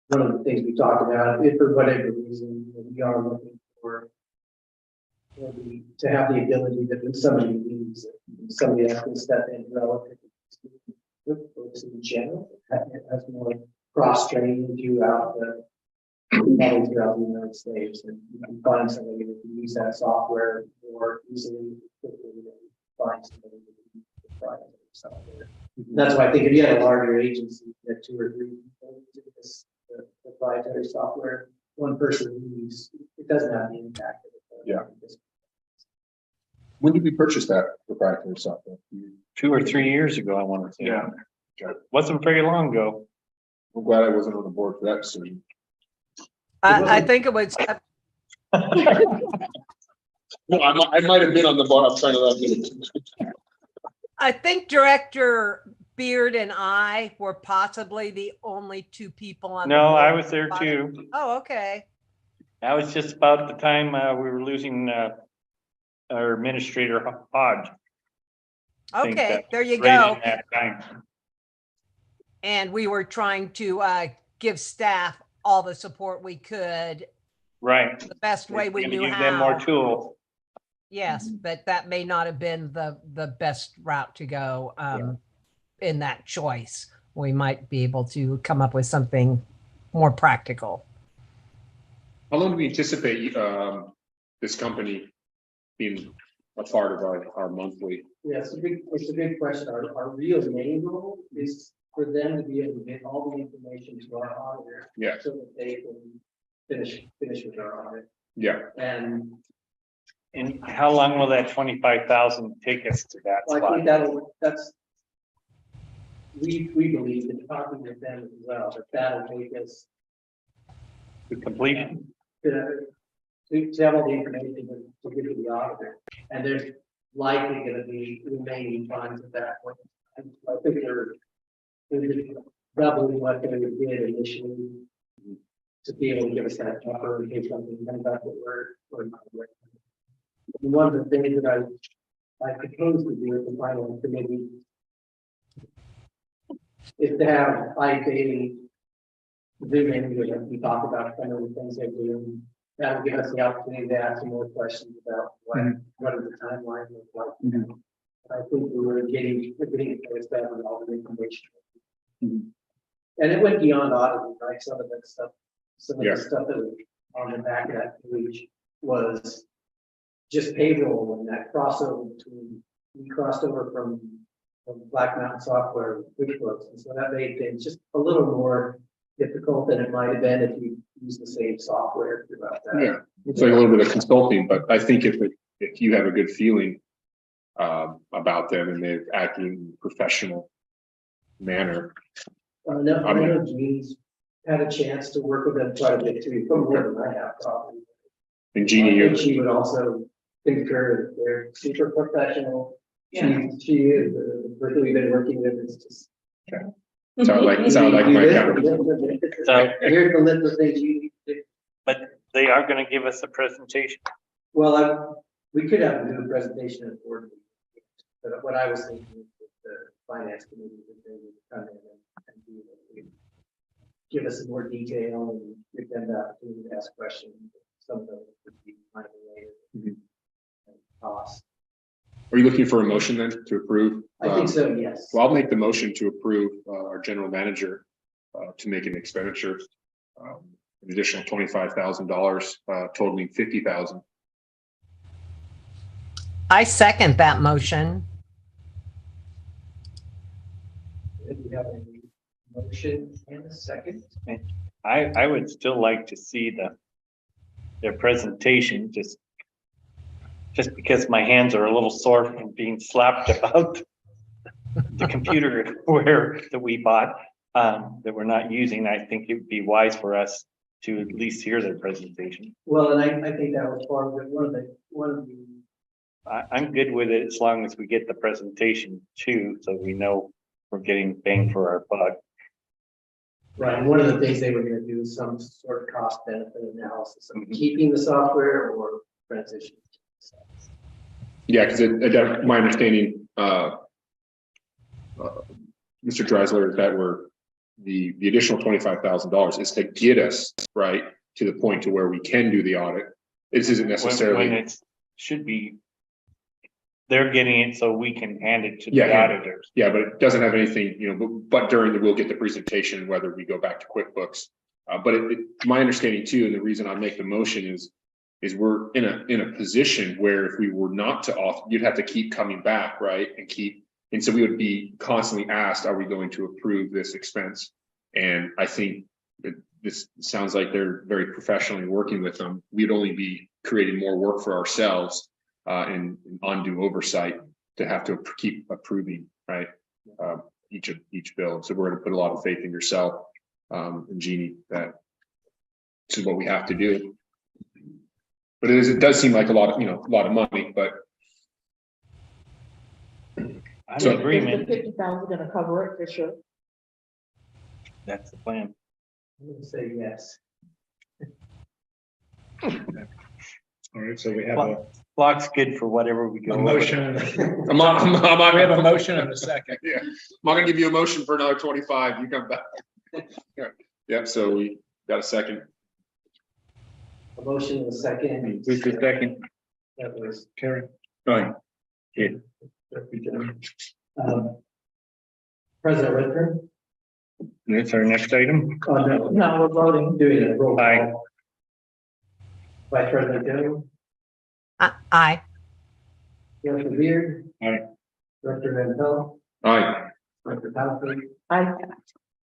one of the things we talked about, if for whatever reason, we are looking for to have the ability that when somebody leaves, somebody else can step in relative to folks in general, has more cross training throughout throughout the United States, and you can find somebody that can use that software more easily, quickly than find somebody that can use the proprietary software. That's why I think if you had a larger agency, you had 2 or 3 people using this proprietary software, one person leaves, it doesn't have the impact of it. Yeah. When did we purchase that proprietary software? 2 or 3 years ago, I want to say. Yeah. Wasn't very long ago. I'm glad I wasn't on the board for that decision. I think it was, No, I might have been on the board. I'm trying to. I think Director Beard and I were possibly the only 2 people on. No, the I board. was there too. Oh, okay. That was just about the time we were losing our administrator Hodge. I think Okay, that there you right go. in that time. And we were trying to give staff all the support we could, Right. the best way we Gonna knew give them more how. tools. Yes, but that may not have been the best route to go in that choice. We might be able to come up with something more practical. How long do we anticipate this company being a part of our monthly? Yeah, it's a big question. Our real main goal is for them to be able to get all the information to our auditor. Yeah. So that they can finish with our audit. Yeah. And how long will that 25,000 take us to that well, I spot? think we believe in talking with them as well, that'll take us The completion? to have all the information to give to the auditor. And there's likely going to be remaining funds at that point. And I think they're doubling what they did initially to be able to give us that cover in case something comes up that we're not aware of. One of the things that I propose to do with the finance committee is to have IFA zoom in with us. We talk about some of the things they're doing. That will give us the opportunity to ask some more questions about what does the timeline look like. I think we're getting close to having all the information. And it went beyond auditing, right? Some of that stuff, the stuff that was on the back of that page was just payroll and that crossover between, we crossed over from Black Mountain Software, QuickBooks, and so that made things just a little more difficult than it might have been if you use the same software throughout that. Yeah, it's like a little bit of consulting, but I think if you have a good feeling about them and they're acting in a professional manner. I know Jean's had a chance to work with them quite a bit too, from more than I have probably. And Jeannie, she would also concur that they're super professional. Yeah. She is the person we've been working with. It's just. sound like my county. So, Here's the list of things you need to do. but they are going to give us a presentation. Well, we could have them do a presentation at board meeting. But what I was thinking is that the finance committee would maybe come in and do it. Give us some more detail and give them the opportunity to ask questions. Some of those would be minor related costs. Are you looking for a motion then to approve? I think so, yes. Well, I'll make the motion to approve our general manager to make an expenditure, an additional $25,000, totaling $50,000. I second that motion. If you have a motion and a second. I would still like to see their presentation, just because my hands are a little sore from being slapped about the computer that we bought, that we're not using. I think it would be wise for us to at least hear their presentation. Well, and I think that was part of it. One of the, I'm good with it as long as we get the presentation too, so we know we're getting bang for our buck. right, one of the things they were gonna do is some sort of cost benefit analysis of keeping the software or transition. Yeah, because my understanding, Mr. Dreisler, is that we're the additional $25,000 is to get us right to the point to where we can do the audit. This isn't necessarily. When it should be, they're getting it so we can hand it to the Yeah, auditors. Yeah, but it doesn't have anything, you know, but we'll get the presentation, whether we go back to QuickBooks. But my understanding too, and the reason I make the motion is we're in a position where if we were not to offer, you'd have to keep coming back, right? And so we would be constantly asked, are we going to approve this expense? And I think that this sounds like they're very professionally working with them. We'd only be creating more work for ourselves and undue oversight to have to keep approving, right? Each bill. So we're going to put a lot of faith in yourself and Jeannie that this is what we have to do. But it does seem like a lot of money, but I'm So- in agreement. 50,000 gonna cover it for sure. That's the plan. I'm gonna say yes. All right, so we have a Block's good for whatever we go. motion. we We have a motion and a second. Yeah, I'm not gonna give you a motion for another 25. You come back. Yep. So we got a second. A motion and a second. Who's the second? That was, Karen. Fine. Yeah. President Whitmer. That's our next item. Oh, no, No, we're voting. doing a roll Aye. call. Vice President Daniel, Aye. Director Beard. Aye. Director Van Pelt, All right. Director Patrick, I,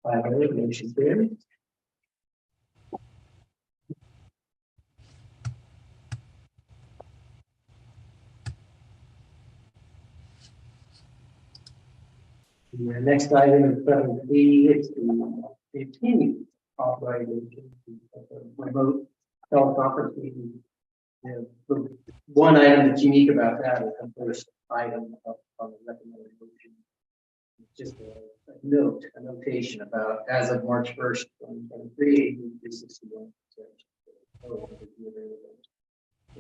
5-0, motion carried. The next item is 7B, it's the continued authorization of the remote teleconference meeting. And the one item that's unique about that is the first item of the recommended motion. It's just a note, a notation about as of March 1st, 2023, this is the one.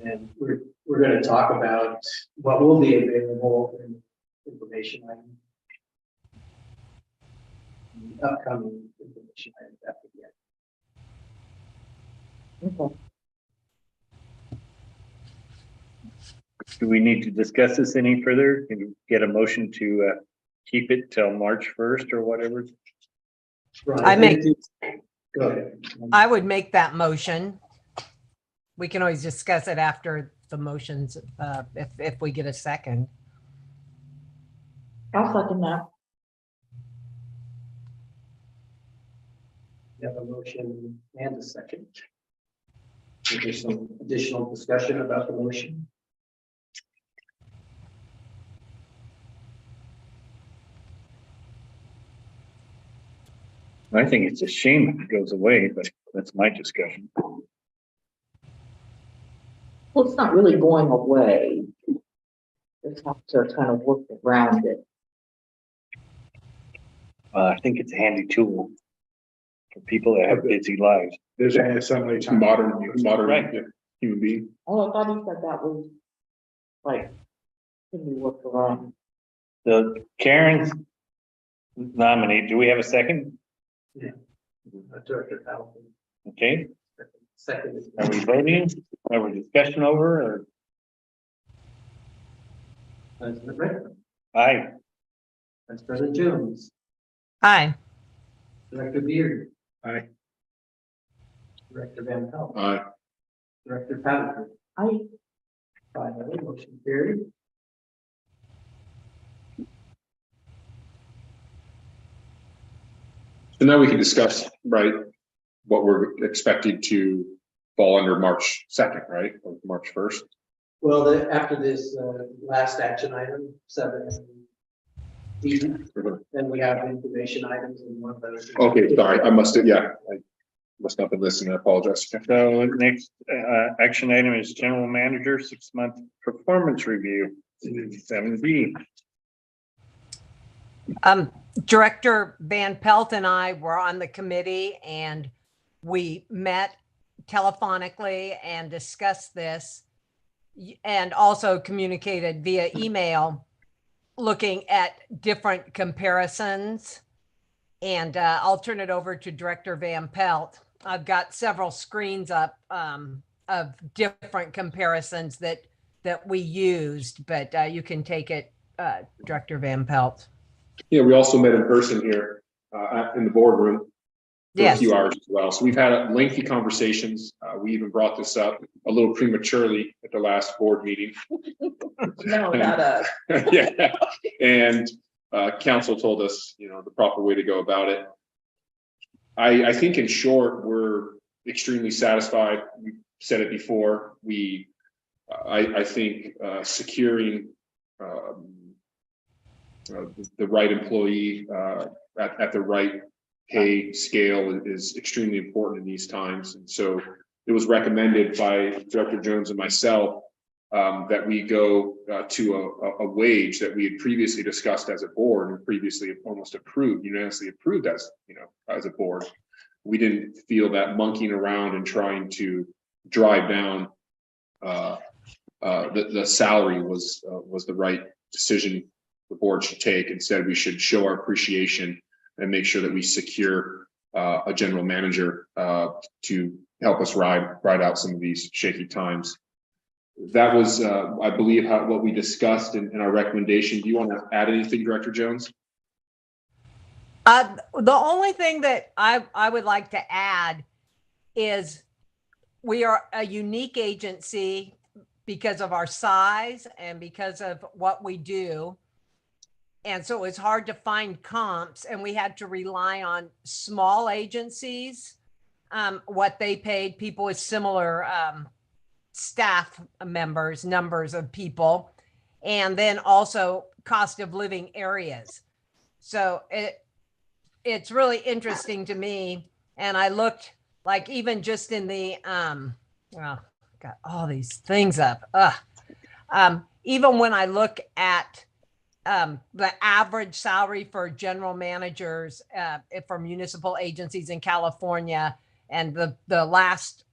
And we're going to talk about what will be available in information item. The upcoming information items after the okay. Do we need to discuss this any further? Can we get a motion to keep it till March 1st or whatever? Go ahead. I would make that motion. We can always discuss it after the motions, if we get a second. I'll second that. You have a motion and a second. Is there some additional discussion about the motion? I think it's a shame if it goes away, but that's my discussion. Well, it's not really going away. Just have to kind of work around it. I think it's a handy tool for people that have busy lives. There's only so many times. Modern Right. human being. Oh, I thought he said that was like, can we work around? The Karen's nominate. Do we have a second? Director Powell. Okay. Second is. Are we voting? Are we discussion over or? President Rick, Aye. Vice President Jones, Aye. Director Beard, Aye. Director Van Pelt, Aye. Director Patrick, I, 5-0, motion carried. So now we can discuss, right, what we're expected to fall under March 2nd, right? Or March 1st. Well, after this, last action item, 7D, then we have information items and one of those. Okay, sorry, I must have, yeah, I must not have been listening, I apologize. So next, action item is general manager 6-month performance review, 7B. Director Van Pelt and I were on the committee and we met telephonically and discussed this and also communicated via email, looking at different comparisons. And I'll turn it over to Director Van Pelt. I've got several screens up of different comparisons that we used, but you can take it, Director Van Pelt. Yeah, we also met in person here in the boardroom for a Yes. few hours as well. So we've had lengthy conversations. We even brought this up a little prematurely at the last board meeting. No, not us. Yeah, and council told us, you know, the proper way to go about it. I think in short, we're extremely satisfied. We said it before. I think securing the right employee at the right pay scale is extremely important in these times. And so it was recommended by Director Jones and myself that we go to a wage that we had previously discussed as a board and previously almost approved, unanimously approved as, you know, as a board. We didn't feel that monkeying around and trying to drive down the salary was the right decision the board should take. Instead, we should show our appreciation and make sure that we secure a general manager to help us ride out some of these shaky times. That was, I believe, what we discussed in our recommendation. Do you want to add anything, Director Jones? The only thing that I would like to add is we are a unique agency because of our size and because of what we do. And so it's hard to find comps, and we had to rely on small agencies, what they paid people with similar staff members, numbers of people, and then also cost of living areas. So it's really interesting to me. And I looked like even just in the, well, got all these things up. Even when I look at the average salary for general managers for municipal agencies in California, and the last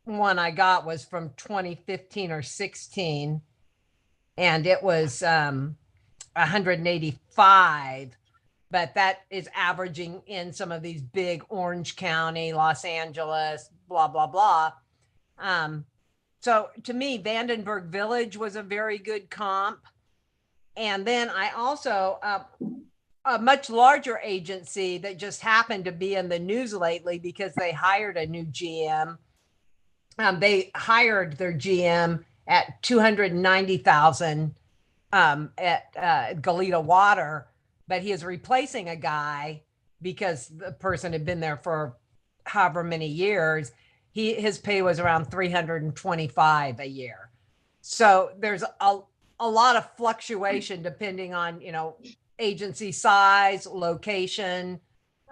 one I got was from 2015 or 16, and it was 185, but that is averaging in some of these big Orange County, Los Angeles, blah, blah, blah. So to me, Vandenberg Village was a very good comp. And then I also, a much larger agency that just happened to be in the news lately because they hired a new GM. They hired their GM at $290,000 at Goleta Water, but he is replacing a guy because the person had been there for however many years. His pay was around $325 a year. So there's a lot of fluctuation depending on, you know, agency size, location,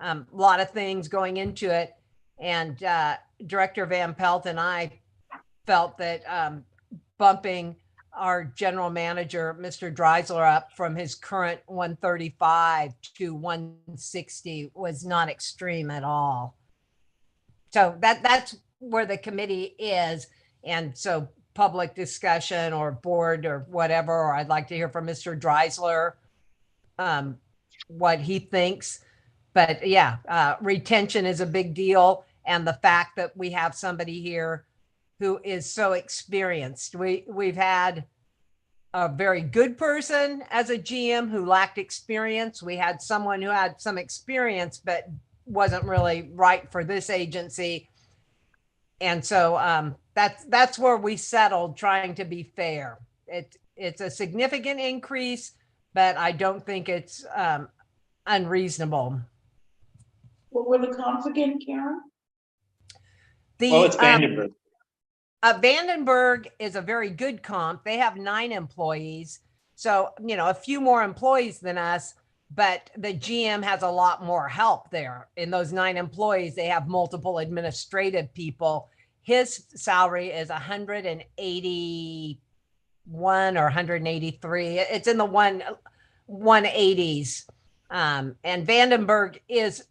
a lot of things going into it. And Director Van Pelt and I felt that bumping our general manager, Mr. Dreisler, up from his current 135 to 160 was not extreme at all. So that's where the committee is. And so public discussion or board or whatever, or I'd like to hear from Mr. Dreisler, what he thinks. But yeah, retention is a big deal. And the fact that we have somebody here who is so experienced. We've had a very good person as a GM who lacked experience. We had someone who had some experience, but wasn't really right for this agency. And so that's where we settled, trying to be fair. It's a significant increase, but I don't think it's unreasonable. What were the comps again, Karen? Well, it's The, Vandenberg. Vandenberg is a very good comp. They have 9 employees. So, a few more employees than us, but the GM has a lot more help there. In those 9 employees, they have multiple administrative people. His salary is 181 or 183. It's in the 180s. And Vandenberg is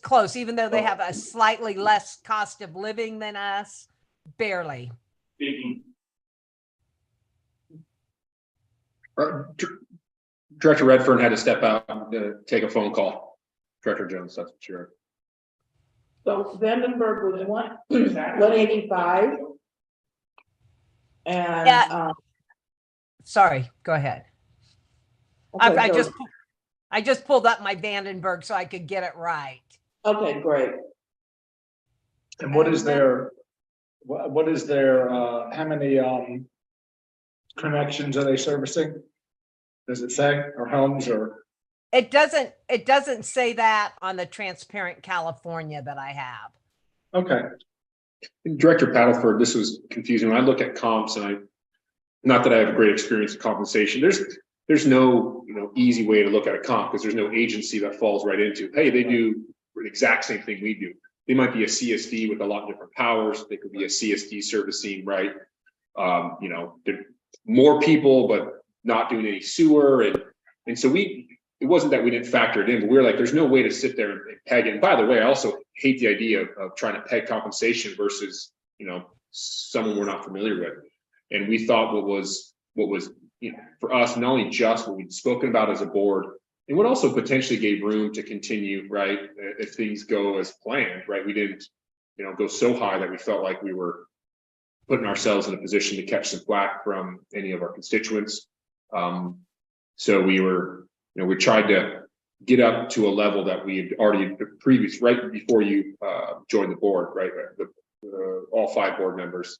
close, even though they have a slightly less cost of living than us, barely. Director Redfern had to step out to take a phone call. Director Jones, that's what you're. So Vandenberg was 185. And, Yeah. Sorry, go ahead. okay, I just pulled up my Vandenberg so I could get it right. okay, great. And what is their, how many, connections are they servicing? Does it say, or homes, or? It doesn't say that on the Transparent California that I have. Okay, Director Paddleford, this was confusing. When I look at comps, and not that I have a great experience with compensation, there's no easy way to look at a comp because there's no agency that falls right into, hey, they do the exact same thing we do. They might be a CSD with a lot of different powers. They could be a CSD servicing, right? They're more people, but not doing any sewer. And so it wasn't that we didn't factor it in, but we were like, there's no way to sit there and peg it. And by the way, I also hate the idea of trying to peg compensation versus, someone we're not familiar with. And we thought what was, for us, not only just what we'd spoken about as a board, and what also potentially gave room to continue, right? If things go as planned, right? We didn't, go so high that we felt like we were putting ourselves in a position to catch some flack from any of our constituents. So we were, we tried to get up to a level that we had already right before you joined the board, right? All 5 board members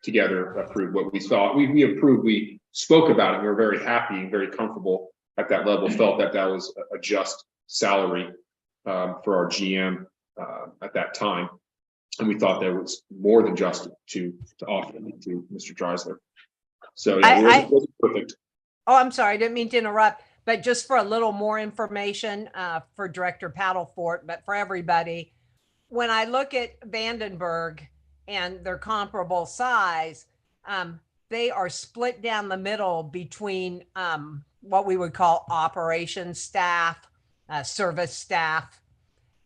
together approved what we thought. We approved, we spoke about it. We were very happy and very comfortable at that level, felt that was a just salary for our GM at that time. And we thought that was more than just to offer to Mr. Dreisler. So yeah, it wasn't perfect. Oh, I'm sorry, I didn't mean to interrupt, but just for a little more information for Director Paddlefort, but for everybody, when I look at Vandenberg and their comparable size, they are split down the middle between what we would call operations staff, service staff,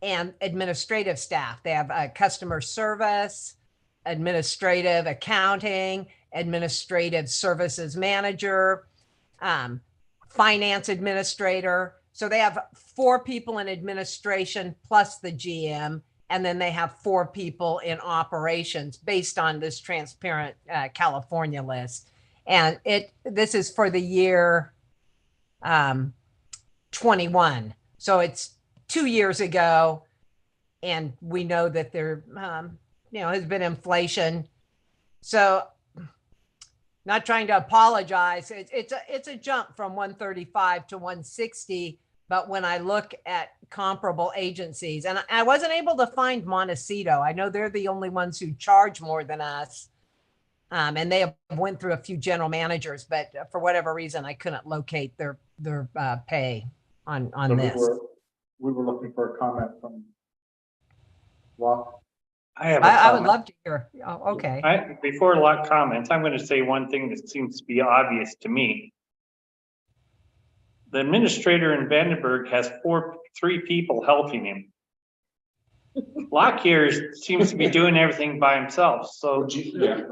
and administrative staff. They have customer service, administrative accounting, administrative services manager, finance administrator. So they have 4 people in administration plus the GM, and then they have 4 people in operations based on this Transparent California list. And this is for the year 21. So it's 2 years ago, and we know that there has been inflation. So not trying to apologize, it's a jump from 135 to 160. But when I look at comparable agencies, and I wasn't able to find Montecito, I know they're the only ones who charge more than us. And they have went through a few general managers, but for whatever reason, I couldn't locate their pay on so this. we were looking for a comment from Rob. I would love to hear. Oh, okay. Before a lot of comments, I'm going to say one thing that seems to be obvious to me. The administrator in Vandenberg has 3 people helping him. Lockyer seems to be doing everything by himself. So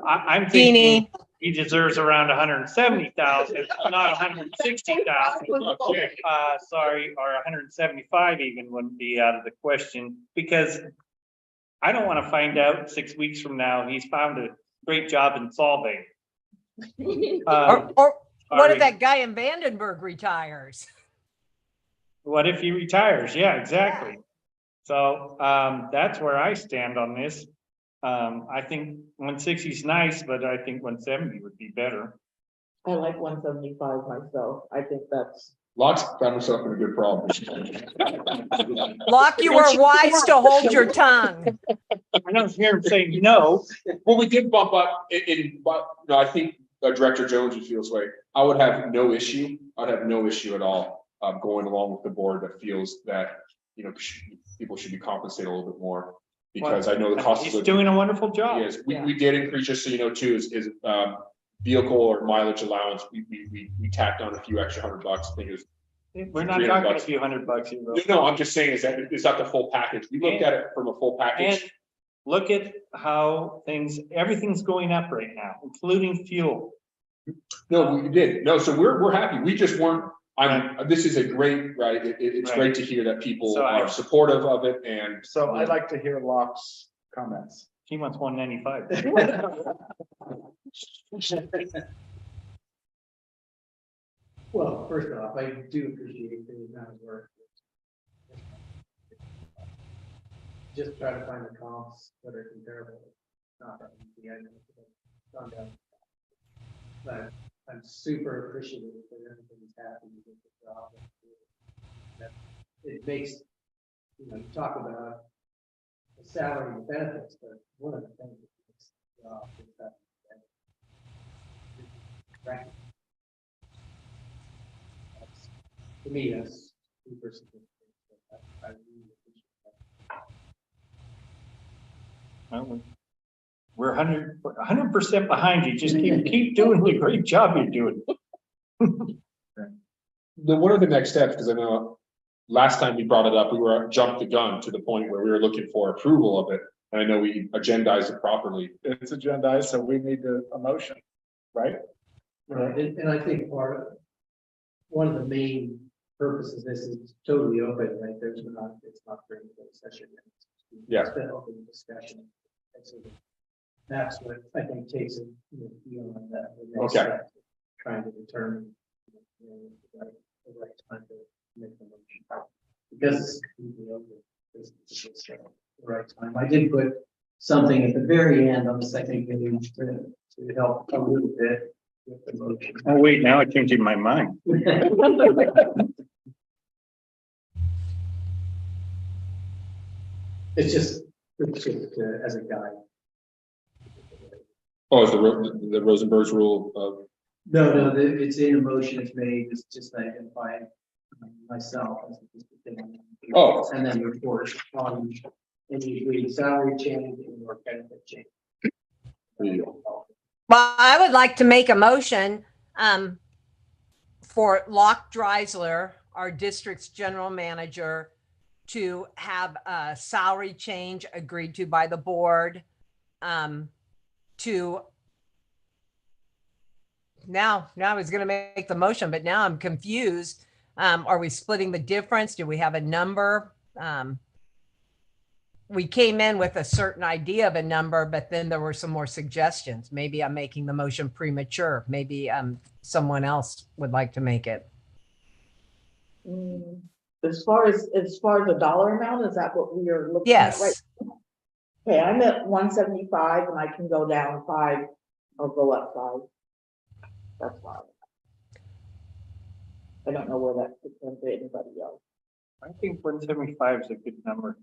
I'm thinking he deserves around 170,000, not 160,000. Sorry, or 175 even wouldn't be out of the question, because I don't want to find out 6 weeks from now he's found a great job in solving. Or what if that guy in Vandenberg retires? What if he retires? Yeah, exactly. So that's where I stand on this. I think 160 is nice, but I think 170 would be better. I like 175 myself. I think that's. Locke's found himself in a good problem. Locke, you were wise to hold your tongue. I don't hear him saying no. Well, we did bump up but no, I think Director Jones would feel this way. I would have no issue. I'd have no issue at all going along with the board that feels that, you know, people should be compensated a little bit more. Because I know the cost of He's living doing a wonderful job. is, we did increase, just so you know, too, is vehicle or mileage allowance. We tacked on a few extra $100. I think it was. We're not $300 talking a few $100 here. No, I'm just saying is that it's not the full package. We looked at it from a full package. And look at how everything's going up right now, including fuel. No, we did. No, so we're happy. We just weren't, this is a great, right? It's Right. great to hear that people So are supportive of it and. So I'd like to hear Locke's comments. He wants 195. Well, first off, I do appreciate the amount of work. Just try to find the comps that are comparable. Not that easy, I know, it's gone down. But I'm super appreciative that everybody's happy with the job. That it makes, you know, you talk about the salary and benefits, but one of the things that makes the job is that. Right. To me, that's super significant. I really appreciate that. Well, we're 100% behind you. Just keep doing the great job you're doing. Then what are the next steps? Because I know last time we brought it up, we were jumped the gun to the point where we were looking for approval of it. And I know we agendized it properly. It's agendized, so we need a motion, right? Right, and I think one of the main purposes, this is totally open, right? It's not for any session. Yeah. It's been open discussion. And so that's what I think takes it, beyond that. The next Okay. step, trying to determine, the right time to make the motion. Because it's completely open, it's the right time. I did put something at the very end on the second page to help a little bit with the motion. Oh, wait, now I'm changing my mind. It's just as a guide. Oh, is the Rosenberg's rule of, No, it's in a motion, it's made, it's just identifying myself as the thing. Oh. And then report on any salary change or benefit change. there you go. Well, I would like to make a motion for Locke Dreisler, our district's general manager, to have a salary change agreed to by the board. Now I was going to make the motion, but now I'm confused. Are we splitting the difference? Do we have a number? We came in with a certain idea of a number, but then there were some more suggestions. Maybe I'm making the motion premature. Maybe someone else would like to make it. As far as the dollar amount, is that what we are looking at? Yes. Right? Okay, I'm at 175 and I can go down 5 or go up 5. That's fine. I don't know where that fits into anybody else. I think 175 is a good number.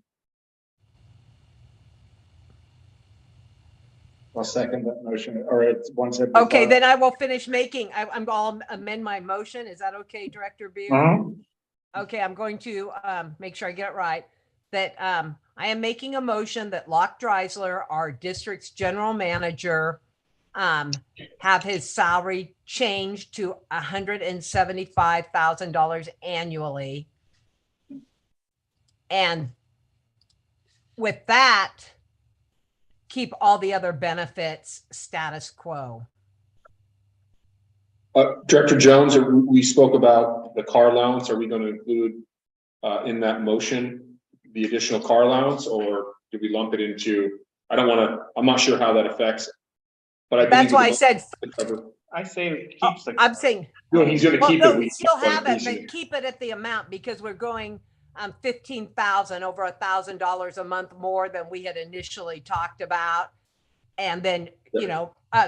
I'll second that motion, or it's 175. Okay, then I will finish making, I'll amend my motion. Is that okay, Director Beer? Mhm. Okay, I'm going to make sure I get it right. That I am making a motion that Locke Dreisler, our district's general manager, have his salary changed to $175,000 annually. And with that, keep all the other benefits status quo. Director Jones, we spoke about the car allowance. Are we going to include in that motion the additional car allowance, or do we lump it into? I'm not sure how that affects. But That's why I said, I say it keeps the. I'm saying, No, he's going to well, keep no, it. we still have it, increasing but keep it at the amount because we're going 15,000 over $1,000 a month more than we had initially talked about. And then,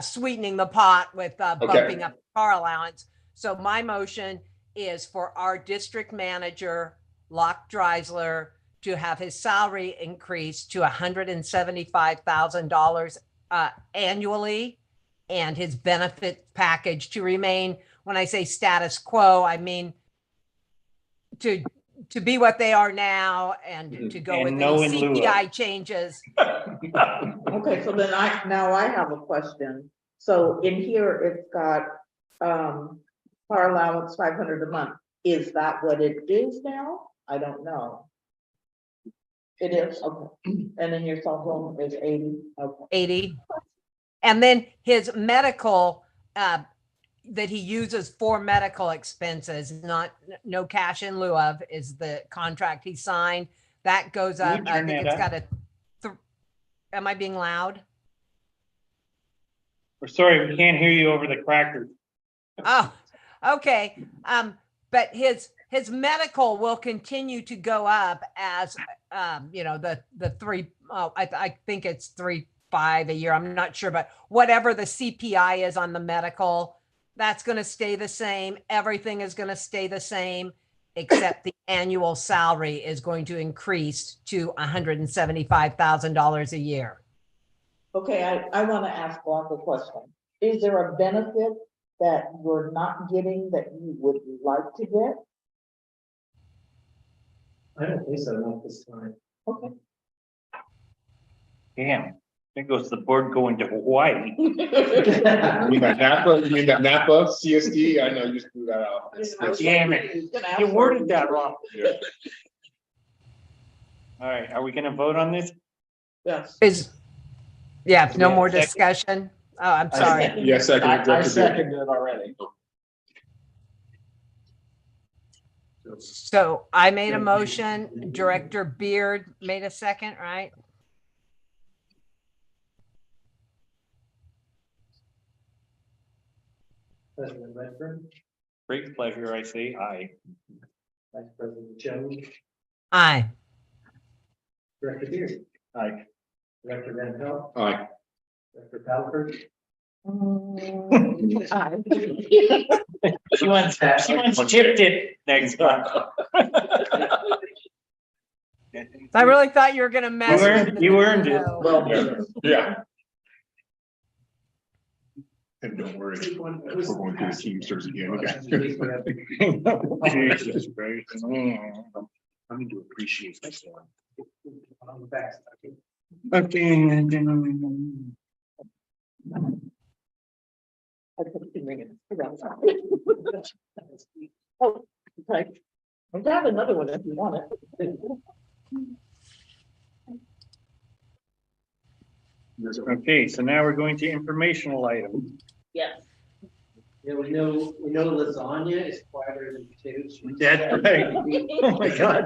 sweetening the pot with bumping up the car allowance. So my motion is for our district manager, Locke Dreisler, to have his salary increased to $175,000 annually, and his benefit package to remain, when I say status quo, I mean to be what they are now and to go And with no any in lieu of. CPI changes. Okay, so then now I have a question. So in here, it's got, car allowance 500 a month. Is that what it is now? I don't know. It is, okay. And then your cell phone is 80, okay. 80. And then his medical, that he uses for medical expenses, no cash in lieu of, is the contract he signed. That goes Can you up. I turn think that it's up? got am I being loud? We're sorry, we can't hear you over the crackers. Oh, okay. But his medical will continue to go up as, the three, I think it's 3.5 a year. I'm not sure, but whatever the CPI is on the medical, that's going to stay the same. Everything is going to stay the same, except the annual salary is going to increase to $175,000 a year. Okay, I want to ask Blanca a question. Is there a benefit that you're not getting that you would like to get? I don't think so, not this time. Okay. Damn, there goes the board going to Hawaii. You mean that NAPA, CSD? I know you just threw that out. Damn it. You worded that wrong. Yeah. All right, are we gonna vote on this? Yes. No Yeah, more second. discussion. Oh, I'm sorry. Yes, I I can. seconded it already. So I made a motion, Director Beard made a second, right? President Redfern, Great pleasure, I say aye. Vice President Jones, Aye. Director Beard, Aye. Director Van Pelt, Aye. Director Palaver. She wants chipped it next month. I really thought you were gonna mess with it. You earned it. Well, Yeah. And don't worry, we're going through the Teamsters again. Jesus Christ. I need to appreciate myself. on the back. Okay. I put the ring in. Oh, okay. I've got another one if you want it. Okay, so now we're going to informational items. Yes. Yeah, we know lasagna is quieter than potatoes. That's right. Oh my God.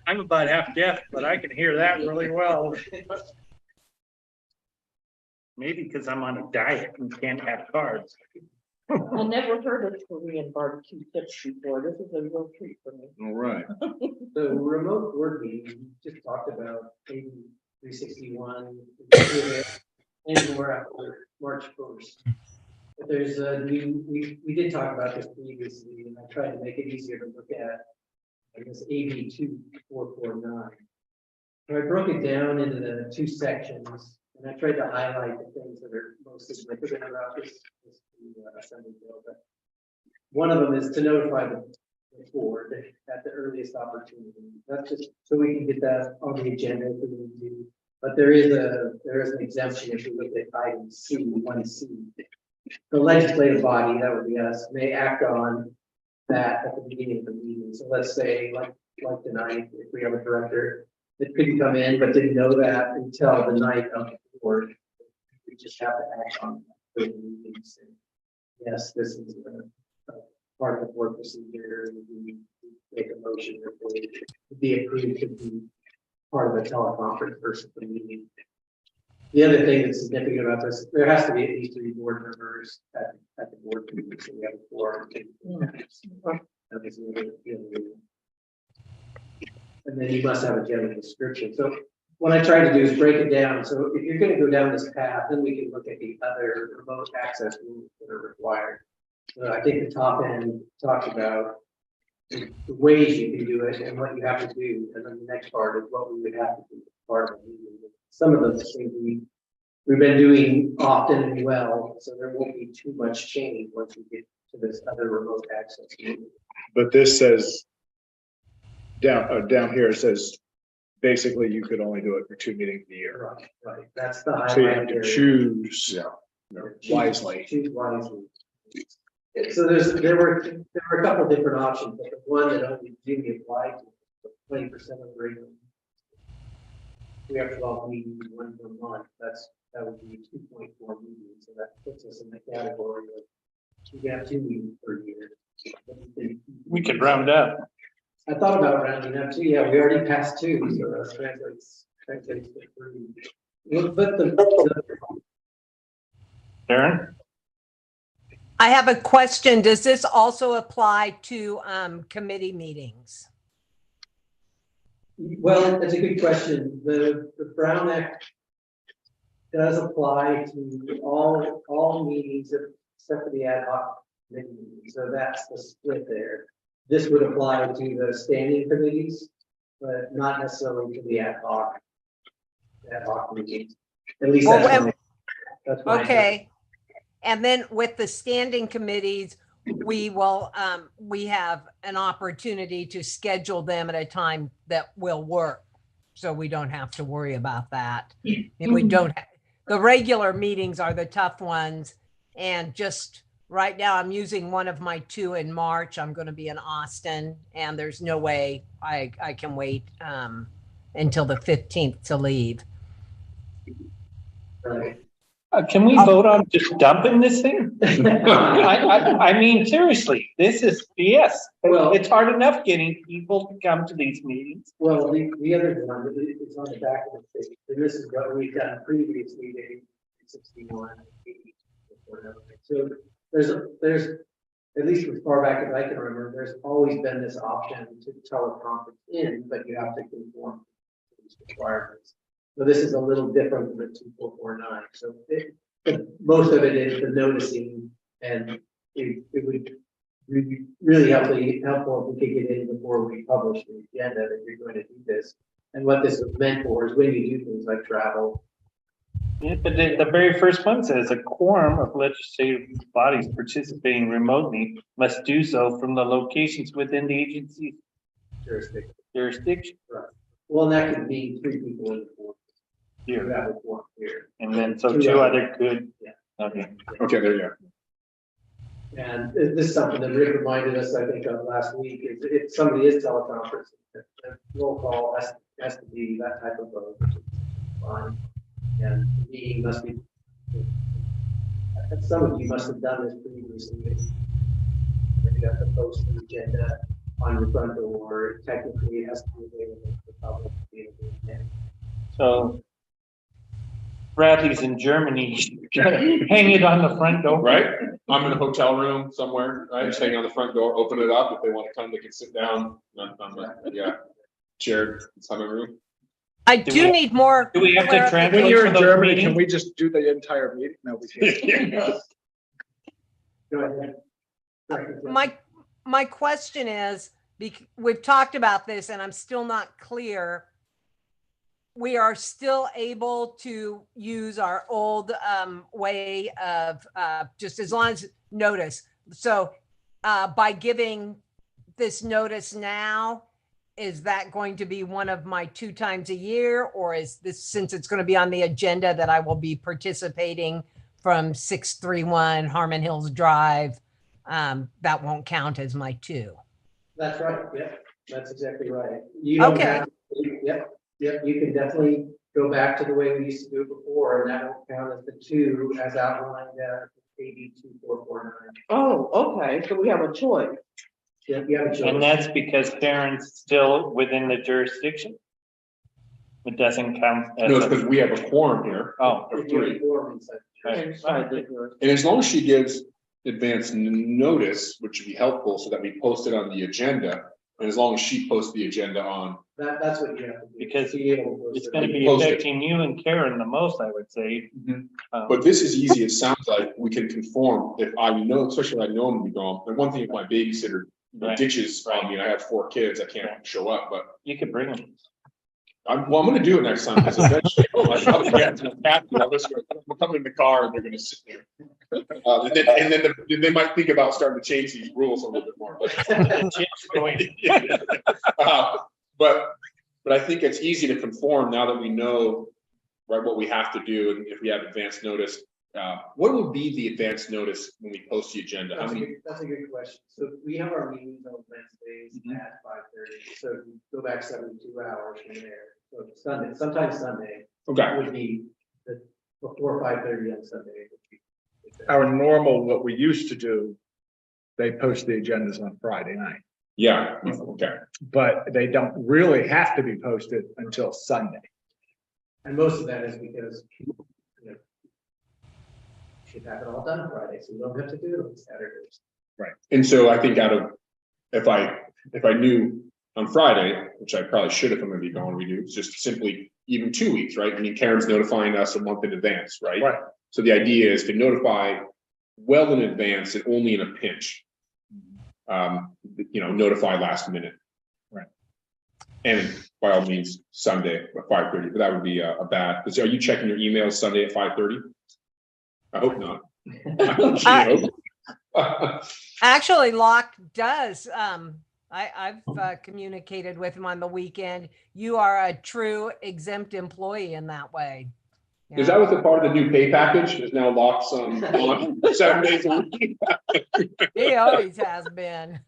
I'm about half deaf, but I can hear that really well. Maybe because I'm on a diet and can't have carbs. I never heard of Korean barbecue tips before. This is a real treat for me. All right. The remote board meeting, we just talked about AB 361 and more after March 1st. But there's a new, we did talk about this previously, and I tried to make it easier to look at. I guess AB 2449. So I broke it down into the two sections, and I tried to highlight the things that are most significant about this assembly bill. But one of them is to notify the board at the earliest opportunity. That's just so we can get that on the agenda if we need to. But there is an exemption if you look at item C, 1C. The legislative body, that would be us, may act on that at the beginning of the meeting. So let's say, like tonight, if we have a director that couldn't come in but didn't know that until the night of the board, we just have to act on that. Yes, this is a part of the board procedure. We make a motion that they be approved to be part of the teleconference versus the meeting. The other thing that's significant about this, there has to be at least 3 board members at the board meeting, so we have 4. And then you must have a general description. So what I tried to do is break it down. So if you're going to go down this path, then we can look at the other remote access rules that are required. I think the top end talks about the ways you can do it and what you have to do. And then the next part is what we would have to do as part of the meeting. Some of those things we've been doing often and well, so there won't be too much change once we get to this other remote access. But this says down here, it says basically you could only do it for 2 meetings a year. Right. That's the So you have highlight to area. choose wisely. Choose wisely. So there were a couple different options, but the one that only really applied to 20% of the rate. We have 12 meetings, 1 per month. That would be 2.4 meetings. So that puts us in the category of we can have 2 meetings per year. We could round up. I thought about rounding up too. Yeah, we already passed 2, so that translates to 3. But Darren? I have a question. Does this also apply to committee meetings? well, that's a good question. The Brown Act does apply to all meetings except for the ad hoc committee meetings. So that's the split there. This would apply to the standing committees, but not necessarily to the ad hoc meetings. At least Well, that's my Okay. And then with the standing committees, we will, we have an opportunity to schedule them at a time that will work. So we don't have to worry about that. If we don't, the regular meetings are the tough ones. And just right now, I'm using one of my 2 in March. I'm going to be in Austin, and there's no way I can wait until the 15th to leave. Right. Can we vote on just dumping this thing? I mean, seriously, this is BS. Well- It's hard enough getting people to come to these meetings. Well, the other one is on the back of the page, and this is what we've done previously, the 61, 80, whatever. So there's, at least as far back as I can remember, there's always been this option to teleconference in, but you have to conform to these requirements. So this is a little different than the 2449. So most of it is the noticing, and it would really helpful if we could get in before we publish the agenda that you're going to do this. And what this is meant for is when you do things like travel. Yeah, but the very first one says a quorum of legislative bodies participating remotely must do so from the locations within the agency's jurisdiction. Right. Well, that could be 3 people in the board. Here. That would work here. And then so 2 other could. Yeah. Okay. Okay, there you go. And this is something that Rick reminded us, I think, of last week, is if somebody is teleconferencing, the roll call has to be that type of vote, which is fine. And the meeting must be, some of you must have done this previously. You have to post the agenda on your front door. Technically, it has to be available to the public to be able to attend. So Bradley's in Germany, hang it on the front door. Right? I'm in a hotel room somewhere, right? Just hang on the front door, open it up. If they want to come, they can sit down on the, shared summer room. I Do do we- need more. Do we have to clarification. translate When you're for in those Germany, meetings? can we just do the entire meeting? No, we can't. Go ahead. My question is, we've talked about this and I'm still not clear. We are still able to use our old way of just as long as notice. So by giving this notice now, is that going to be one of my 2 times a year? Or is this, since it's going to be on the agenda, that I will be participating from 631 Harmon Hills Drive, that won't count as my 2? That's right. Yep, that's exactly right. You don't Okay. have, yep, you can definitely go back to the way we used to do it before, and that will count as the 2 as outlined AB 2449. Oh, okay, so we have a choice. Yeah, you have a choice. And that's because Karen's still within the jurisdiction? It doesn't count as No, it's a- because we have a quorum here. Oh. Of If you're 3. informed inside. Inside the jurisdiction. And as long as she gives advance notice, which would be helpful so that we post it on the agenda, and as long as she posts the agenda on, That's what you have to do. Because Be able to- It's gonna be Post it. affecting you and Karen the most, I would say. but this is easy. It sounds like we can conform if I know, especially if I know I'm gonna be gone. And one thing, if my babysitter Right. ditches on me, and I have 4 kids, I can't show up, but You could bring them. I'm gonna do it next time, because eventually my brother gets to attack me. I'm coming in the car and they're gonna sit there. Then they might think about starting to change these rules a little bit more, but I think it's easy to conform now that we know, right, what we have to do, and if we have advanced notice. What would be the advanced notice when we post the agenda? How many? That's a good question. So we have our meetings on Wednesdays at 5:30. So if you go back 72 hours from there. So Sunday, sometimes Sunday Okay, would be before 5:30 on Sunday. Our normal, what we used to do, they post the agendas on Friday night, yeah, okay. but they don't really have to be posted until Sunday. And most of that is because should have it all done Friday, so you don't have to do it on Saturdays. And so I think if I knew on Friday, which I probably should if I'm gonna be gone, we do just simply even 2 weeks, right? I mean, Karen's notifying us a month in advance, right? Right. So the idea is to notify well in advance and only in a pinch. Notify last minute. Right. And by all means, Sunday at 5:30, but that would be a bad, because are you checking your emails Sunday at 5:30? I hope not. I hope. Actually, Locke does. I've communicated with him on the weekend. You are a true exempt employee in that way. Is that what's a part of the new pay package? Is now locked on 7 days a week? He always has been.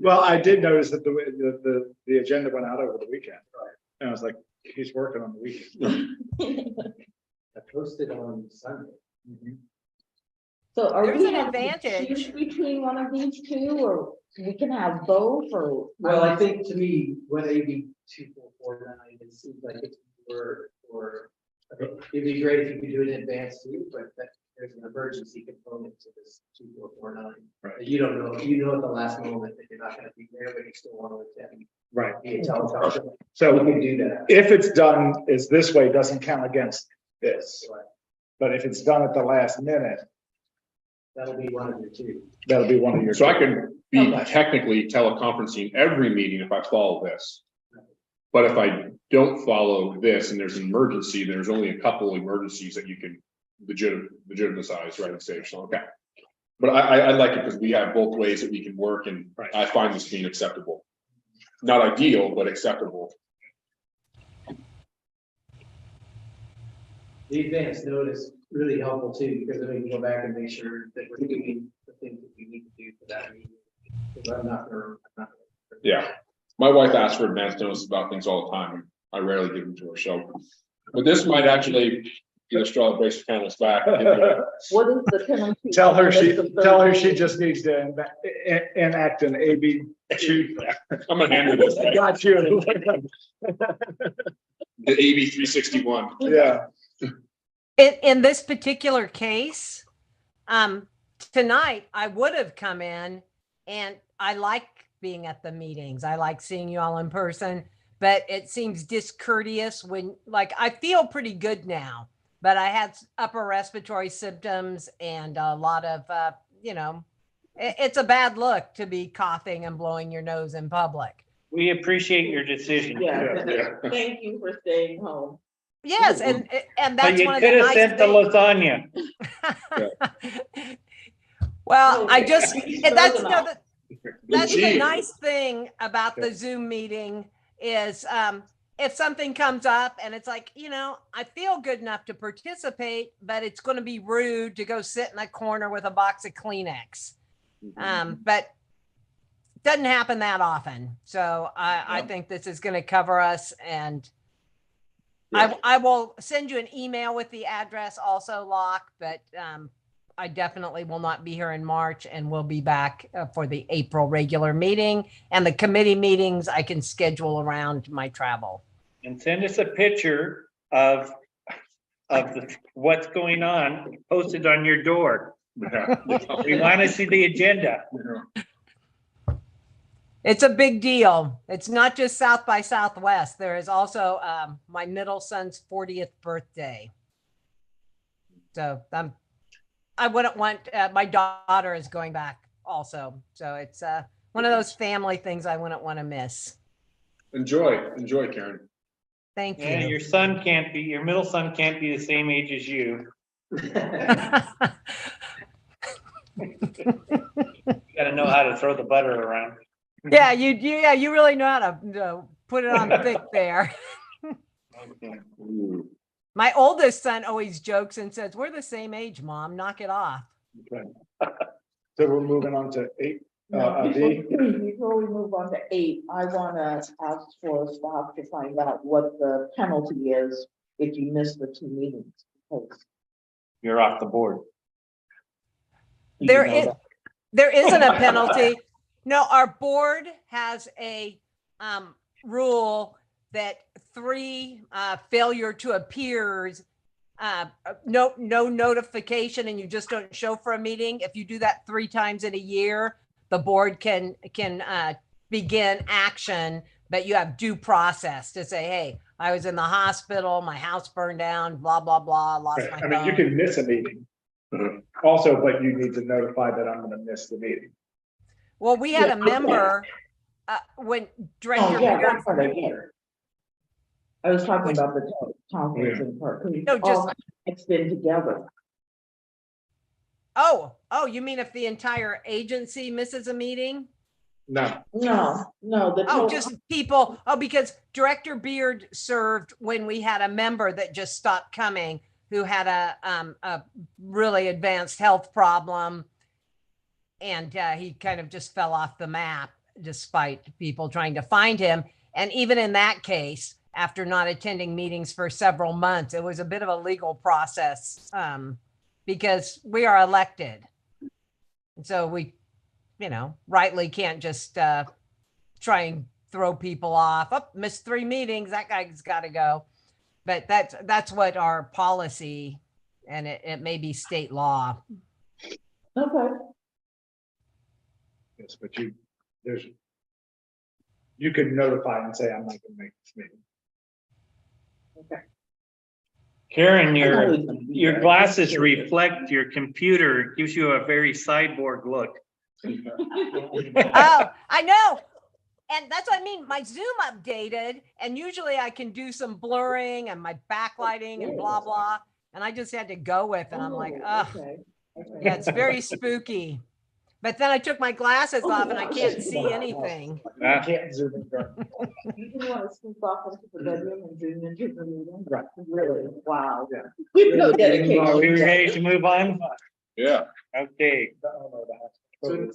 Well, I did notice that the agenda went out over the weekend. Right. And I was like, he's working on the weekend. I posted on Sunday. So are There's we an having to advantage. choose between one of these two, or we can have both, or? Well, I think to me, when AB 2449, it seems like it's it'd be great if you could do it in advance too, but there's an emergency component to this 2449. Right. That you don't know, at the last moment that you're not gonna be there, but you still want to attend. Right. Via teleconference. So You can do that. if it's done is this way, it doesn't count against this. Right. But if it's done at the last minute, That'll be one of your two. that'll be one of your. So I can be Okay. technically teleconferencing every meeting if I follow this. But if I don't follow this and there's an emergency, there's only a couple emergencies that you can legitimize, right, and say, so, okay. But I like it because we have both ways that we can work, and Right. I find this being acceptable. Not ideal, but acceptable. The advance notice really helpful too, because then we can go back and make sure that we're doing the things that we need to do for that meeting. Because I'm not gonna. Yeah. My wife asks for advance notice about things all the time, and I rarely give them to her, so. But this might actually be the straw that breaks the camel's back. What is the penalty? Tell her List she of just needs to enact an AB 2. I'm gonna handle this. I got you. The AB 361. Yeah. In this particular case, tonight I would have come in, and I like being at the meetings. I like seeing you all in person, but it seems discourteous when, like, I feel pretty good now, but I had upper respiratory symptoms and a lot of, it's a bad look to be coughing and blowing your nose in public. We appreciate your decision. Yeah, Yeah. thank you for staying home. Yes, and But that's you one of could the have nice sent the things. lasagna. Well, I just, He's that's frozen up. that's the Gee. nice thing about the Zoom meeting is if something comes up and it's like, I feel good enough to participate, but it's going to be rude to go sit in a corner with a box of Kleenex. But doesn't happen that often. So I think this is going to cover us, and I will send you an email with the address also, Locke, but I definitely will not be here in March, and we'll be back for the April regular meeting, and the committee meetings I can schedule around my travel. And send us a picture of what's going on posted on your door. We want to see the agenda. It's a big deal. It's not just South by Southwest. There is also my middle son's 40th birthday. So I wouldn't want, my daughter is going back also. So it's one of those family things I wouldn't want to miss. Enjoy, Karen. Thank Yeah, you. your middle son can't be the same age as you. Gotta know how to throw the butter around. Yeah, you really know how to put it on thick there. My oldest son always jokes and says, "We're the same age, Mom. Knock it off." Okay. So we're moving on to 8. No, D. before we move on to 8, I wanna ask for staff to find out what the penalty is if you miss the 2 meetings. Because You're off the board. There isn't a penalty. No, our board has a rule that 3 failure to appears, no notification, and you just don't show for a meeting. If you do that 3 times in a year, the board can begin action, but you have due process to say, hey, I was in the hospital, my house burned down, blah, blah, blah, lost my I mean, you phone. can miss a meeting. Mhm. Also, but you need to notify that I'm gonna miss the meeting. Well, we had Yeah, a member, when Director Oh, yeah, Beard, that's what I get. I was talking Which- about the conferencing part, because No, it's all mixed in together. oh, you mean if the entire agency misses a meeting? No, No, the. Oh, total- just people, because Director Beard served when we had a member that just stopped coming, who had a really advanced health problem. And he kind of just fell off the map despite people trying to find him. And even in that case, after not attending meetings for several months, it was a bit of a legal process because we are elected. And so we, rightly can't just try and throw people off. Oh, missed 3 meetings. That guy's got to go. But that's what our policy, and it may be state law. Okay, yes, but you could notify and say, I'm not gonna make this meeting. Karen, I'm always gonna be your there. glasses reflect your computer. It gives you a very cyborg look. Oh, I know. And that's what I mean. My Zoom updated, and usually I can do some blurring and my backlighting and blah, blah. And I just had to go with it. I'm like, Oh, oh, okay. yeah, it's very spooky. But then I took my glasses off and I can't see anything. I can't zoom in. front. You didn't want to sneak off into the bedroom and zoom into the meeting? Right. Really? Wow. Yeah. We've no Are we dedication. ready to move on? Yeah. Okay, Okay.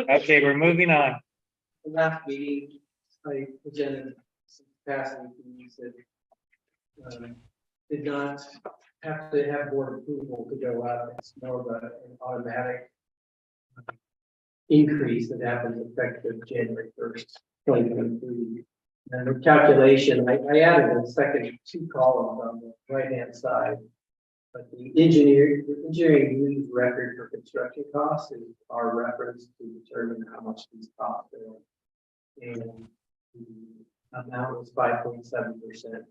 okay, we're moving on. The last meeting, I presented some capacity fees that did not have to have board approval to go out. It's more of an automatic increase that happens effective January 1st, 2023. And the calculation, I added a second 2 columns on the right-hand side. But the engineering use record for construction costs is our reference to determine how much these costs are. And the amount was 5.7% in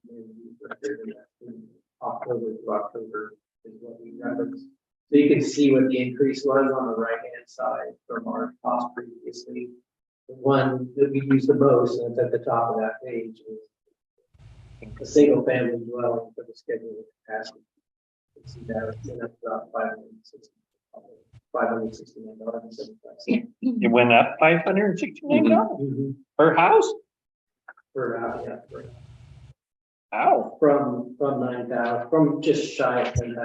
the use record, and that's from October to October is what we reference. So you can see what the increase was on the right-hand side from our cost previously. The one that we use the most, and it's at the top of that page, is a single family dwelling for the scheduled capacity. You can see that it's up about $569.75 It went up $569 per house? per hour, yeah, Ow. from 9,000, from just shy of 10,000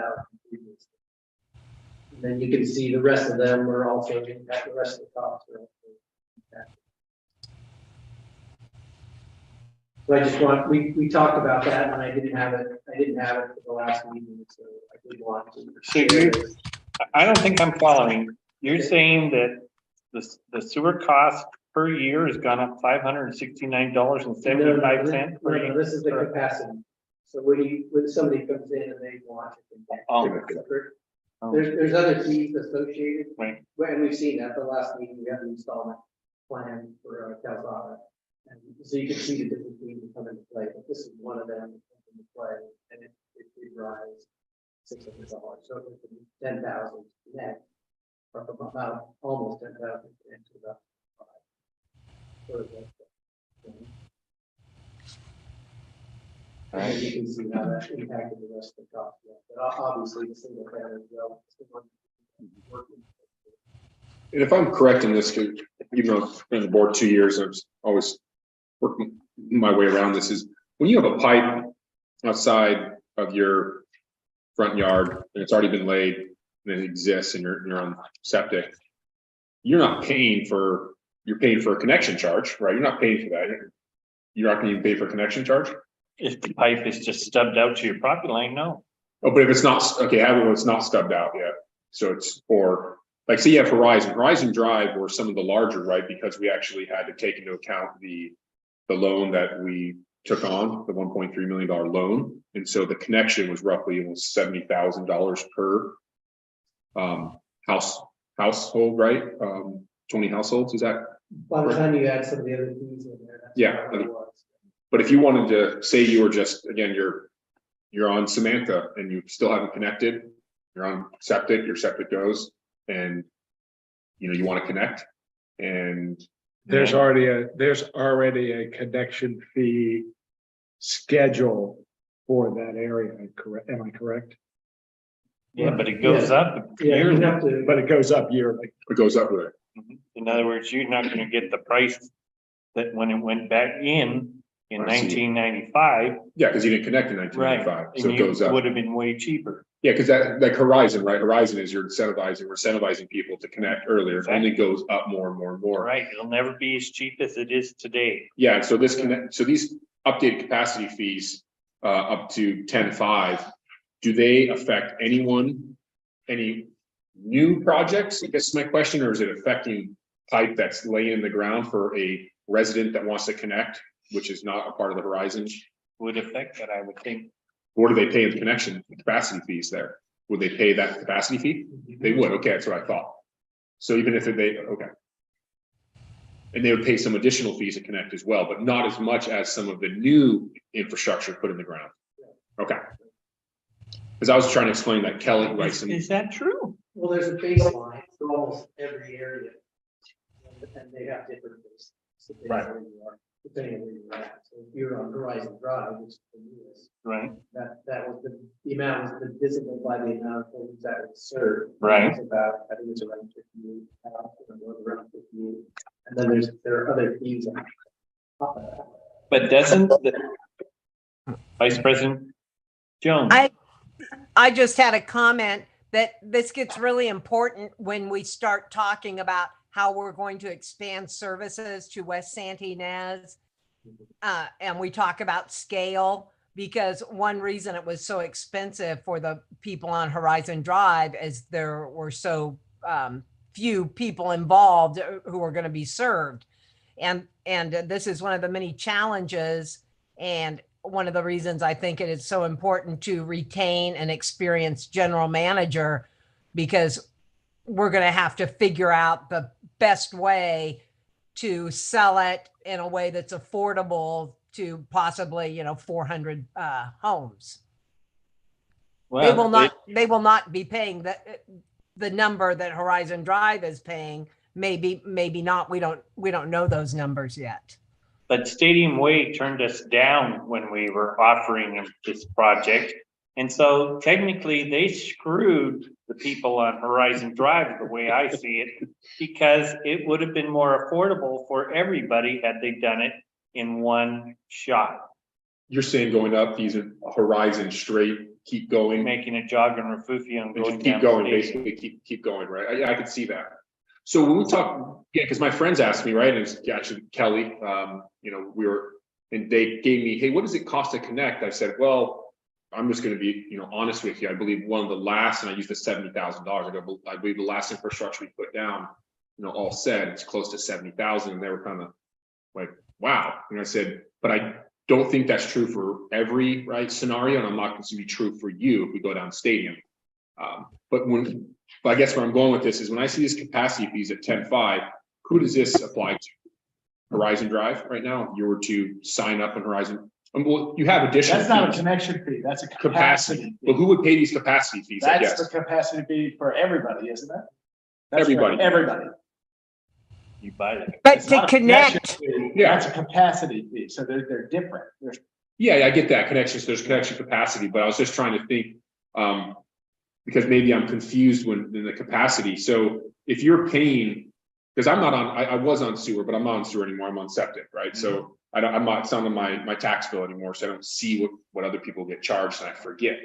previously. And then you can see the rest of them are also impact, the rest of the costs are also impacted. So I just want, we talked about that and I didn't have it for the last meeting, so I did want to. So I don't think I'm following. You're saying that the sewer cost per year has gone up $569.75 per year? No, this is the capacity. So when somebody comes in and they want it. Oh. There's other fees associated. Right. And we've seen that the last meeting, we had an installment plan for Calzada. And so you can see the different fees that come into play, but this is one of them that comes into play, and it did rise $600. So it went from 10,000 net from about almost 10,000 into about 5. Sort of like that. And you can see how that impacted the rest of the cost. But obviously, the single family well, is the one working. And if I'm correct in this, 'cause even though I've been on the board 2 years, I've always working my way around this, is when you have a pipe outside of your front yard and it's already been laid and it exists and you're on septic, you're not paying for, you're paying for a connection charge, right? You're not paying for that. You're not going to even pay for a connection charge. If the pipe is just stubbed out to your property line, no. Oh, but if it's not, okay, how about it's not stubbed out yet? So it's, or like, say you have Horizon Drive or some of the larger, right? Because we actually had to take into account the loan that we took on, the $1.3 million loan. And so the connection was roughly almost $70,000 per household, right? 20 households, is that? By the time you add some of the other fees in there. That's Yeah. what it was. But if you wanted to say you were just, again, you're on Samantha and you still haven't connected, you're on septic, your septic goes, and you want to connect, and There's already a connection fee schedule for that area, correct? Am I correct? Yeah, but it goes up Yeah, you yearly. have to. But it goes up yearly. it goes up with it. In other words, you're not gonna get the price that when it went back in I see. 1995. Yeah, because you didn't connect in 1995, so it goes up. Would have been way cheaper. Yeah, because that, like Horizon, right? Horizon is we're incentivizing people to connect earlier. It only goes up more and more and more. Right, it'll never be as cheap as it is today. Yeah, and so these updated capacity fees up to 10.5, do they affect anyone, any new projects? I guess is my question, or is it affecting pipe that's laying in the ground for a resident that wants to connect, which is not a part of the Horizon? Would affect that, I would think. What do they pay in the connection capacity fees there? Would they pay that capacity fee? They would. Okay, that's what I thought. So even if okay. And they would pay some additional fees to connect as well, but not as much as some of the new infrastructure put in the ground. Okay. Because I was trying to explain that Kelly, right? Is that true? Well, there's a baseline for almost every area. And they have different baselines. Depending on where you are, depending on where you're at. So if you're on Horizon Drive, which is the newest, Right, that was the amount was divisible by the amount of homes that was served. Right. It's about, I think it's around 58,000, around 58. And then there are other fees on top of that. but doesn't the Vice President Jones? I just had a comment that this gets really important when we start talking about how we're going to expand services to West Santa Ynez. And we talk about scale, because one reason it was so expensive for the people on Horizon Drive is there were so few people involved who are going to be served. And this is one of the many challenges, and one of the reasons I think it is so important to retain an experienced general manager, because we're going to have to figure out the best way to sell it in a way that's affordable to possibly, 400 homes. They will not be paying the number that Horizon Drive is paying. Maybe not. We don't know those numbers yet. But Stadium Way turned us down when we were offering them this project. And so technically they screwed the people on Horizon Drive, the way I see it, because it would have been more affordable for everybody had they done it in one shot. You're saying going up these Horizon straight, keep going, Making a jog and Refugio and and going just keep down going, Stadium. basically keep going, right? I could see that. So when we talk, yeah, because my friends asked me, right, and it's actually Kelly, and they gave me, hey, what does it cost to connect? I said, well, I'm just going to be, honest with you. I believe one of the last, and I used the $70,000. I believe the last infrastructure we put down, all said, it's close to 70,000. And they were kind of like, wow. And I said, but I don't think that's true for every scenario, and I'm not going to be true for you if we go down Stadium. But I guess where I'm going with this is when I see these capacity fees at 10.5, who does this apply to? Horizon Drive right now. If you were to sign up on Horizon, well, you have additional. That's not a fees. connection fee, that's a Capacity. capacity. But who would pay these capacity fees? I That's guess. the capacity fee for everybody, isn't it? That's right, Everybody. Everybody. You buy it. But It's to not a connection connect, fee, Yeah. That's a capacity fee, so they're different. There's Yeah, I get that connections, there's connection capacity, but I was just trying to think, because maybe I'm confused when in the capacity. So if you're paying, because I'm not on, I was on sewer, but I'm not on sewer anymore. I'm on septic, right? So I'm not, it's not on my tax bill anymore. So I don't see what other people get charged and I forget.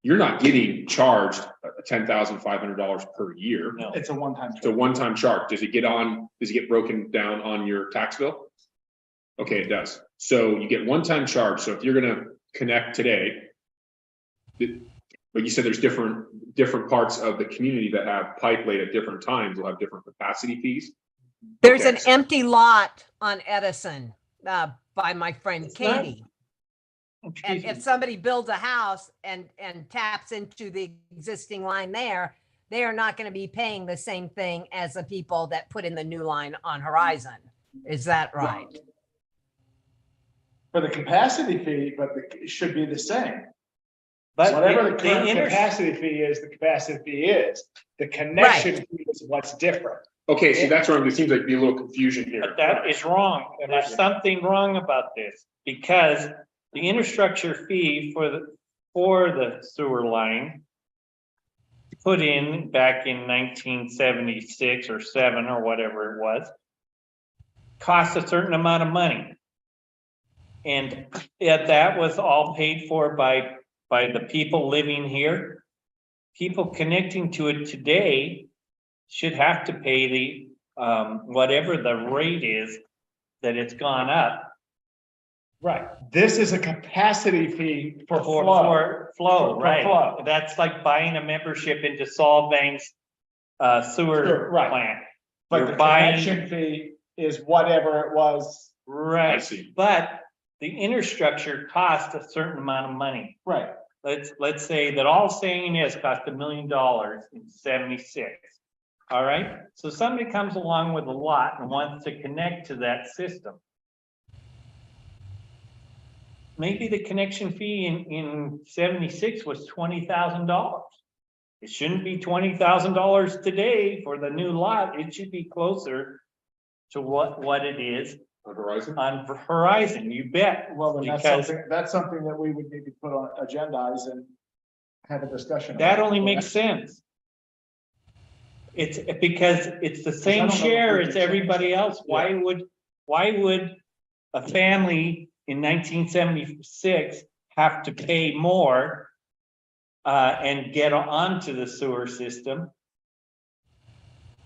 You're not getting charged $10,500 per year. No. it's a one-time. It's a one-time charge. Does it get broken down on your tax bill? Okay, it does. So you get one-time charge. So if you're gonna connect today, but you said there's different parts of the community that have pipe laid at different times will have different capacity fees. there's Okay. an empty lot on Edison by my friend It's not- Katie. And Excuse me. if somebody builds a house and taps into the existing line there, they are not going to be paying the same thing as the people that put in the new line on Horizon. Is that right? For the capacity fee, but it should be the same. But Whatever the the current inter- capacity fee is, the capacity fee is. The connection fee is what's different. Okay, so that's where it seems like be a little confusion here. But that is wrong. And there's something wrong about this because the infrastructure fee for the sewer line put in back in 1976 or 7 or whatever it was, cost a certain amount of money. And yet that was all paid for by the people living here. People connecting to it today should have to pay the whatever the rate is that it's gone up Right. This is a capacity fee for flow. for flow, For right? flow. That's like buying a membership into Solvang's sewer Sure, right. plant. But You're the buying- connection fee is whatever it was. I Right, see. but the infrastructure costs a certain amount of money. Right. Let's say that all saying is cost $1 million in 76. All right, so somebody comes along with a lot and wants to connect to that system. Maybe the connection fee in 76 was $20,000. It shouldn't be $20,000 today for the new lot. It should be closer to what it is On Horizon? on Horizon, you bet. Well, then Because that's something that we would need to put on agendize and have a discussion. that about. only makes sense. It's because it's the same don't know if share we as can change everybody it. else. Why would a family in 1976 have to pay more and get onto the sewer system?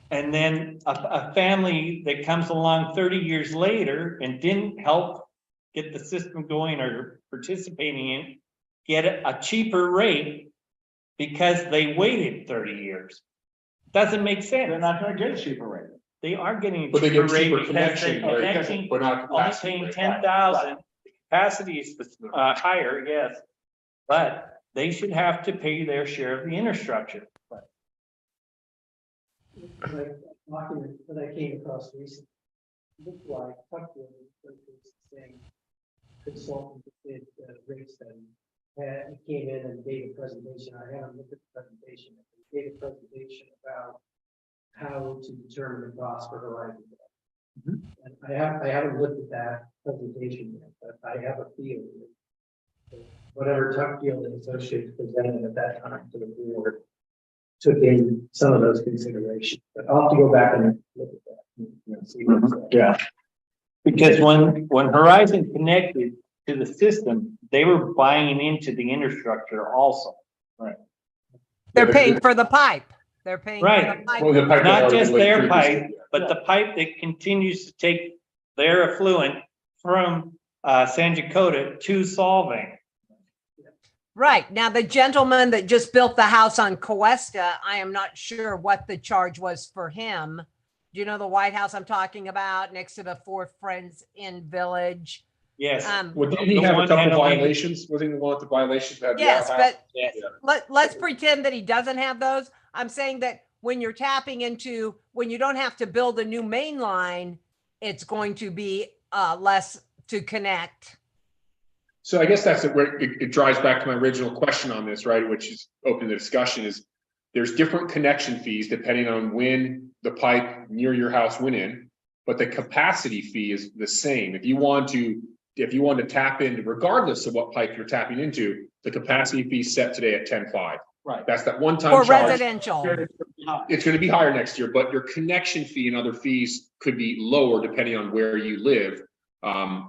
And then a family that comes along 30 years later and didn't help get the system going or participating in, get a cheaper rate because they waited 30 years. Doesn't make They're sense. not gonna get a cheaper rate. They are getting a But they cheaper get rate cheaper because connection, they're right? connecting, But not only capacity. paying rate. 10,000. Capacity is higher, yes. But they should have to pay their share of the infrastructure. Like document that I came across recently, looked like Tuckwood was saying consultant that did rate study. He came in and gave a presentation. I haven't looked at the presentation. He gave a presentation about how to determine the cost for Horizon. And I haven't looked at that presentation yet, but I have a feeling that whatever Tuckfield and Associates presented at that time to the board took in some of those considerations, but I'll have to go back and look at that. And see what's there. Yeah. Because when Horizon connected to the system, they were buying into the infrastructure also. They're paying for the pipe. They're paying for the Right. pipe. Well, the pipe Not had already just been laid their previously. pipe, but the pipe that continues to take their affluent from San Dakota to Solvang. Right. Now, the gentleman that just built the house on Coesta, I am not sure what the charge was for him. Do you know the White House I'm talking about next to the Four Friends Inn Village? Yes. Well, didn't he The have a one couple had a lady- violations? Wasn't he the one with the violations? that had the Yes, outhouse? but Yes. let's pretend that he doesn't have those. I'm saying that when you're tapping into, when you don't have to build a new main line, it's going to be less to connect. So I guess that's where it drives back to my original question on this, right? Which is open to discussion is there's different connection fees depending on when the pipe near your house went in, but the capacity fee is the same. If you want to tap in, regardless of what pipe you're tapping into, the capacity fee is set today at 10.5. Right. That's that one-time For charge. residential. It's gonna be higher next year, but your connection fee and other fees could be lower depending on where you live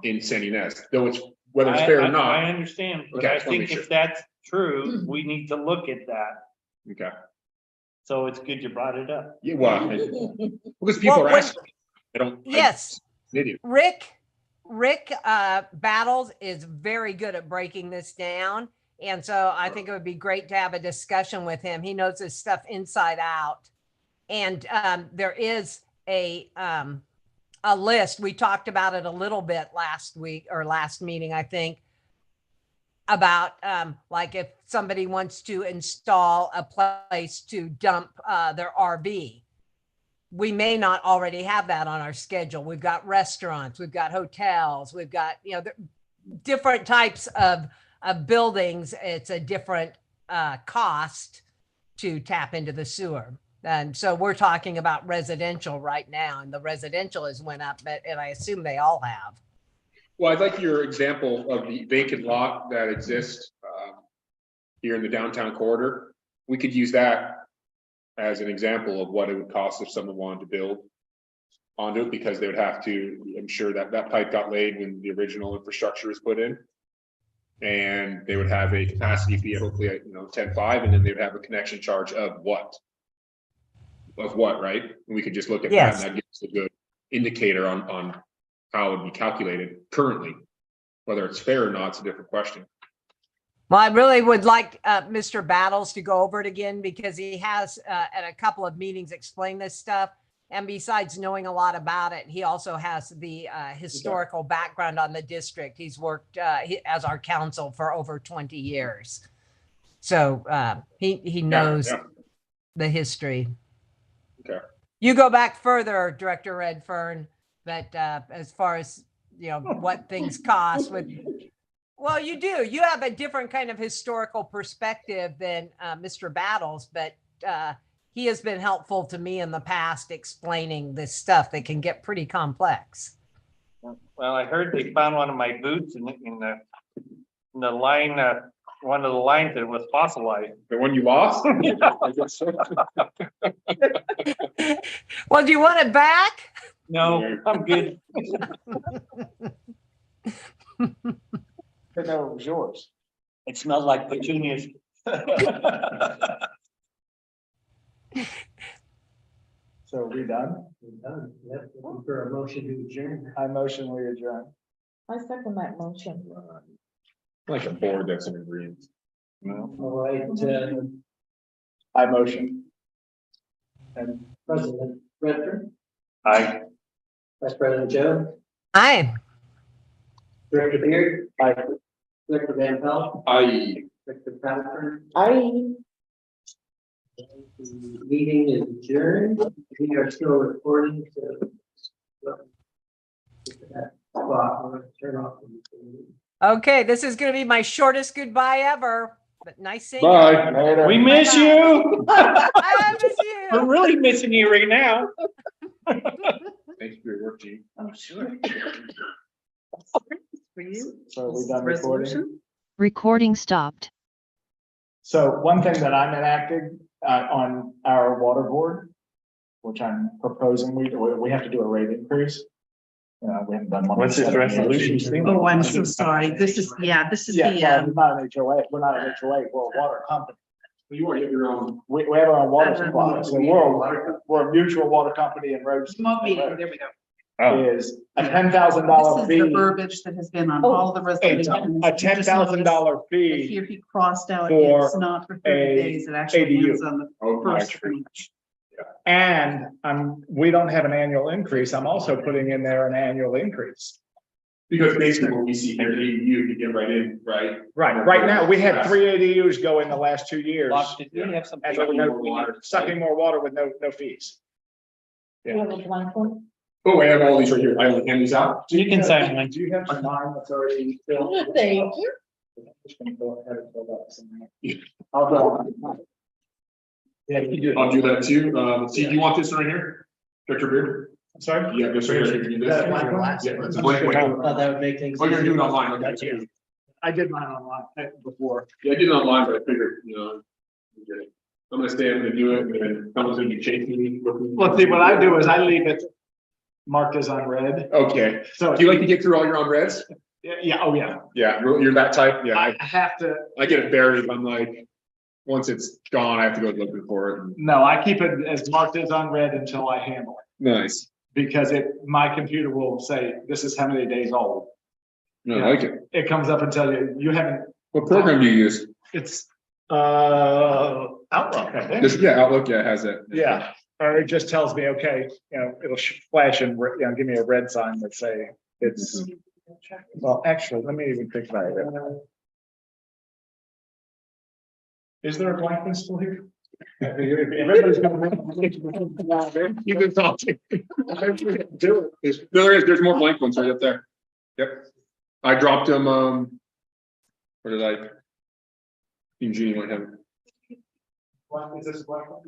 in San Ynez, though it's, whether it's fair or I not. understand, but Okay, I just wanna think make if that's true, we need to look at that. Okay, So it's good you brought it up. yeah, well, because people Well, are when- asking. I don't. Yes. Idiot. Rick Battles is very good at breaking this down. And so I think it would be great to have a discussion with him. He knows his stuff inside out. And there is a list. We talked about it a little bit last week or last meeting, I think, about like if somebody wants to install a place to dump their RV. We may not already have that on our schedule. We've got restaurants, we've got hotels, we've got, different types of buildings. It's a different cost to tap into the sewer. And so we're talking about residential right now, and the residential has went up, and I assume they all have. Well, I'd like your example of the vacant lot that exists here in the downtown corridor. We could use that as an example of what it would cost if someone wanted to build onto it, because they would have to ensure that that pipe got laid when the original infrastructure was put in. And they would have a capacity fee, hopefully, 10.5, and then they would have a connection charge of what? Of what, right? And we could just look at that, and that gives us a good indicator on how it would be calculated currently. Whether it's fair or not, it's a different question. Well, I really would like Mr. Battles to go over it again, because he has at a couple of meetings explained this stuff. And besides knowing a lot about it, he also has the historical background on the district. He's worked as our counsel for over 20 years. So he knows the history. Okay. You go back further, Director Redfern, but as far as, what things cost with, well, you do. You have a different kind of historical perspective than Mr. Battles, but he has been helpful to me in the past explaining this stuff that can get pretty complex. Well, I heard they found one of my boots in the line, one of the lines that was fossilized. The one you lost? Well, do you want it back? No, I'm good. But no, it was yours. It smells like petunias. So are we done? We're done. Yep, looking for a motion to adjourn. I motion we adjourn. I second that motion. Like a board that's in agreement. No. All right, I motion. And President Redford, I Vice President Joe, Hi. Director Beard, I, Director Van Pelt, Director Patterson. The meeting is adjourned. We are still recording, so. That spot, we're gonna turn off. Okay, this is going to be my shortest goodbye ever, but nice seeing you. Bye. later. we miss you. I miss you. We're really missing you right now. Thanks for your work, Gene. Oh, sure. For you? So are we done recording? Recording stopped. So one thing that I'm enacting on our water board, which I'm proposing, we have to do a rate increase. We haven't done one. in What's this 7 years. resolution? Oh, I'm so sorry. This is, this is Yeah, the, well, we're not an HOA, we're not an HOA, we're a water company. You already have your own. We have our own water Uh-huh. supply, so we're a mutual water company and roads. remote meeting, there we go. Oh, Is a $10,000 This is the fee, verbiage that has been on all the resolutions. a $10,000 If fee. Here he crossed out, for it's not for 30 a days, it actually ADU. ends on the Oh, first actually. screen. And we don't have an annual increase, I'm also putting in there an annual increase. Because basically what we see here, you get right in, right? Right now, we had 3 ADUs go in the last 2 years. did we have some? And there were sucking more water with no fees. You have a blank one? Oh, I have all these right here. I will hand these out. You can sign one. Do you have some mine that's already filled? Thank you. I'm just gonna go ahead and fill that some. I'll go. Yeah, you do. I'll do that too. See, do you want this one right here? Director Beard? I'm sorry? Yeah, this right here. You can do this. That blank one? Yeah, it's a blank one. That would make things. Oh, you're gonna do it easier. online, okay. That's easy. I did mine online before. Yeah, I did it online, but I figured, I'm gonna stay, I'm gonna do it, and then someone's gonna be chasing me. Well, see, what I do is I leave it marked as unread. Okay, So, do you like to get through all your unreads? yeah, oh, yeah. Yeah, you're that type, yeah, I have to, I get it buried, I'm like, once it's gone, I have to go looking for it. no, I keep it as marked as unread until I handle it. Nice, Because my computer will say, this is how many days old. no, I like it. It comes up and tell you, you haven't, What program do you use? it's, Outlook, I think. Just, yeah, Outlook, yeah, it has it. Yeah, or it just tells me, okay, it'll flash and, give me a red sign that say it's, well, actually, let me even think about it. Is there a blank one still here? Everybody's gonna. You've been talking. Do it. No, there's more blank ones right up there. Yep. I dropped them, what did I? Eugene might have. Is this a blank one?